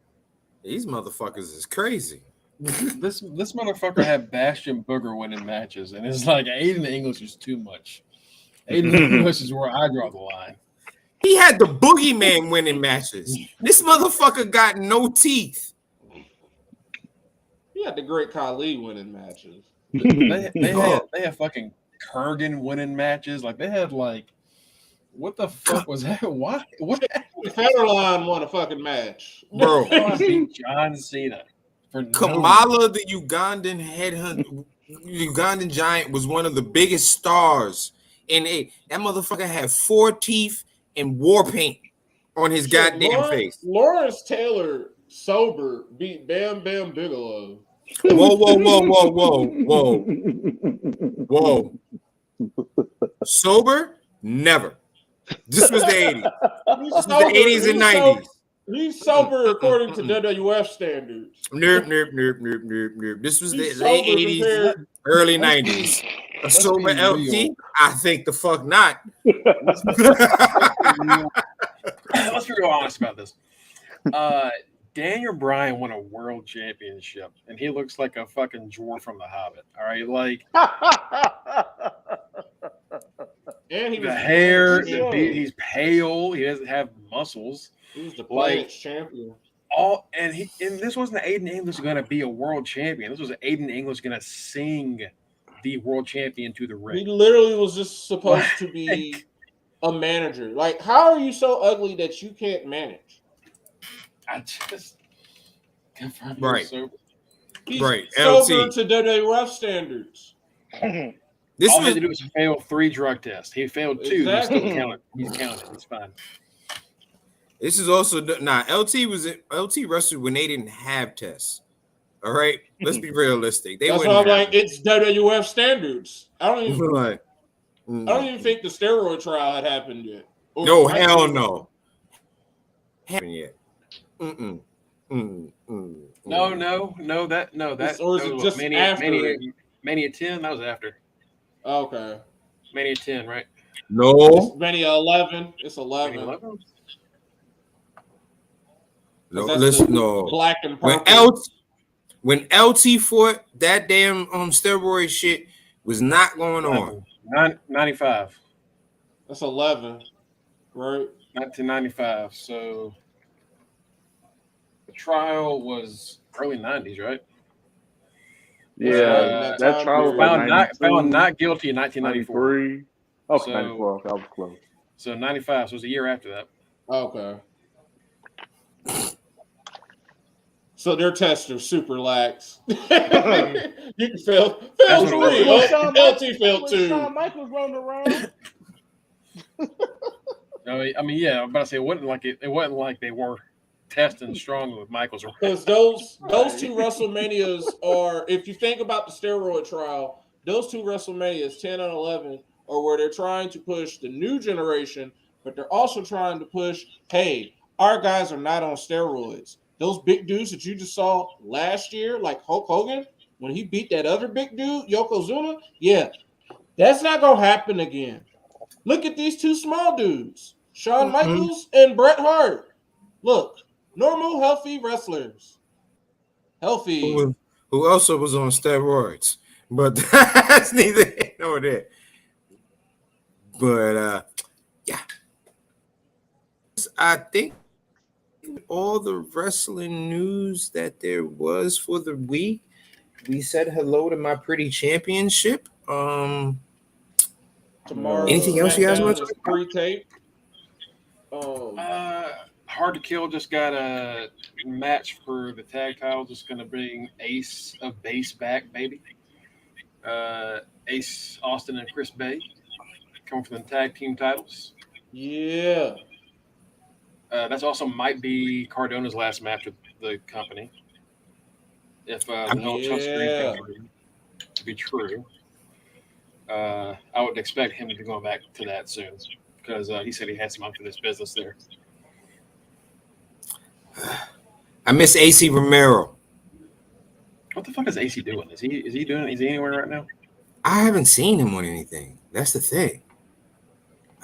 These motherfuckers is crazy. This motherfucker had Bastion Booger winning matches, and it's like Aiden English is too much. Aiden English is where I draw the line. He had the boogeyman winning matches. This motherfucker got no teeth. He had the Great Khali winning matches. They had fucking Kurgan winning matches. Like they had like, what the fuck was that? Why? What? Federline won a fucking match, Bro. Beat John Cena. Kamala, the Ugandan giant, was one of the biggest stars. And that motherfucker had 4 teeth and war paint on his goddamn face. Lawrence Taylor sober beat Bam Bam Bigelow. Whoa. Sober? Never. This was the 80s. This was the 80s and 90s. He's sober according to WWF standards. Nope. This was the late 80s, early 90s. A sober LT? I think the fuck not. Let's be real honest about this. Daniel Bryan won a world championship, and he looks like a fucking dwarf from The Hobbit. All right, like and he the hair, he's pale. He doesn't have muscles. He was the Planet's champion. And this wasn't Aiden English going to be a world champion. This was Aiden English going to sing the world champion to the ring. He literally was just supposed to be a manager. Like, how are you so ugly that you can't manage? I just confirm right. Sober. He's right. sober LT. to WWF standards. All he had to do was fail 3 drug tests. He failed 2. Exactly. He's still counted. He's counted. It's fine. This is also LT wrestled when they didn't have tests. All right, let's be realistic. That's why I'm like, it's WWF standards. I don't even think the steroid trial had happened yet. No, hell no. Happened yet? No. That or is it just after? Mania 10. That was after. Okay. Mania 10, right? No. Mania 11. It's 11. Mania 11? No, listen, no. Black and purple. When LT fought, that damn steroid shit was not going on. 95. That's 11, right? 1995. So the trial was early 90s, right? Yeah, that trial was found not guilty in 1994. Oh, so, 94. That was close. So 95. So it was a year after that. Okay. So their tests are super lax. You can fail 3. LT failed 2. Shawn Michaels rolled around. I mean, yeah, I'm about to say it wasn't like they were testing strong with Michaels. Because those 2 WrestleManias are, if you think about the steroid trial, those 2 WrestleManias, 10 and 11, are where they're trying to push the new generation, but they're also trying to push, hey, our guys are not on steroids. Those big dudes that you just saw last year, like Hulk Hogan, when he beat that other big dude, Yokozuna, yeah, that's not going to happen again. Look at these 2 small dudes, Shawn Michaels and Bret Hart. Look, normal, healthy wrestlers. Healthy. Who also was on steroids. But that's neither here nor there. But, yeah. I think all the wrestling news that there was for the week. We said hello to my pretty championship. Tomorrow, anything else you guys want to pre-tape? Hard to Kill just got a match for the tag title. Just going to bring Ace of Base back, baby. Ace Austin and Chris Bay coming for the tag team titles. Yeah. That's also might be Cardona's last match with the company. If the whole Chuck Screen thing to be true, I would expect him to be going back to that soon because he said he had some unfinished business there. I miss AC Romero. What the fuck is AC doing? Is he anywhere right now? I haven't seen him on anything. That's the thing.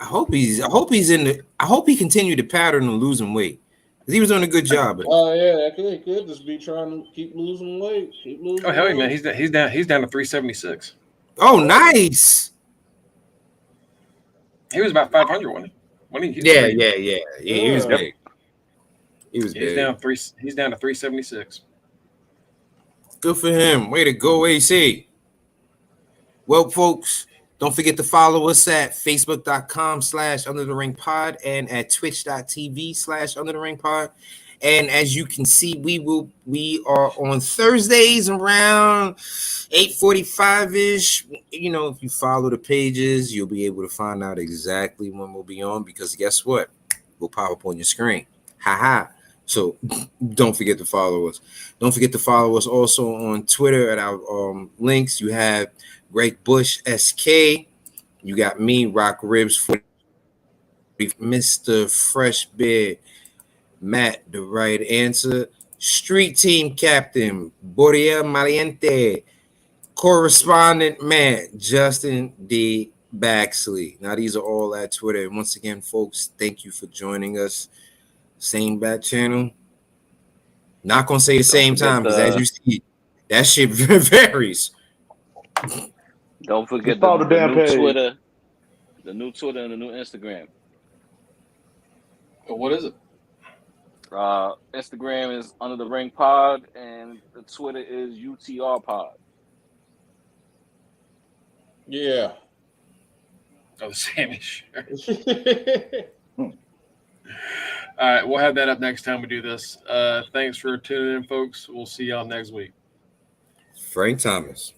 I hope he continued the pattern of losing weight. He was doing a good job. Oh yeah, he could just be trying to keep losing weight. Oh hell yeah, man, he's down to 376. Oh, nice. He was about 500 when he Yeah. He was Yeah. big. He was big. He's down to 376. Good for him. Way to go, AC. Well, folks, don't forget to follow us at facebook.com/undertheringpod and at twitch.tv/undertheringpod. And as you can see, we are on Thursdays around 8:45-ish. You know, if you follow the pages, you'll be able to find out exactly when we'll be on, because guess what? We'll pop up on your screen. Ha. So don't forget to follow us. Don't forget to follow us also on Twitter at our links. You have Greg Bush SK. You got me, Rock Ribs, for Mr. Fresh Beard, Matt, the right answer, Street Team Captain, Boria Maliente, Correspondent Matt, Justin D. Baxley. Now, these are all at Twitter. And once again, folks, thank you for joining us. Same bat channel. Not going to say the same time, because as you see, that shit varies. Don't forget follow the damn new page. Twitter, the new Twitter and the new Instagram. What is it? Instagram is Under the Ring Pod, and the Twitter is UTR Pod. Yeah. Oh, Sammy, sure. All right, we'll have that up next time we do this. Thanks for tuning in, folks. We'll see y'all next week. Frank Thomas.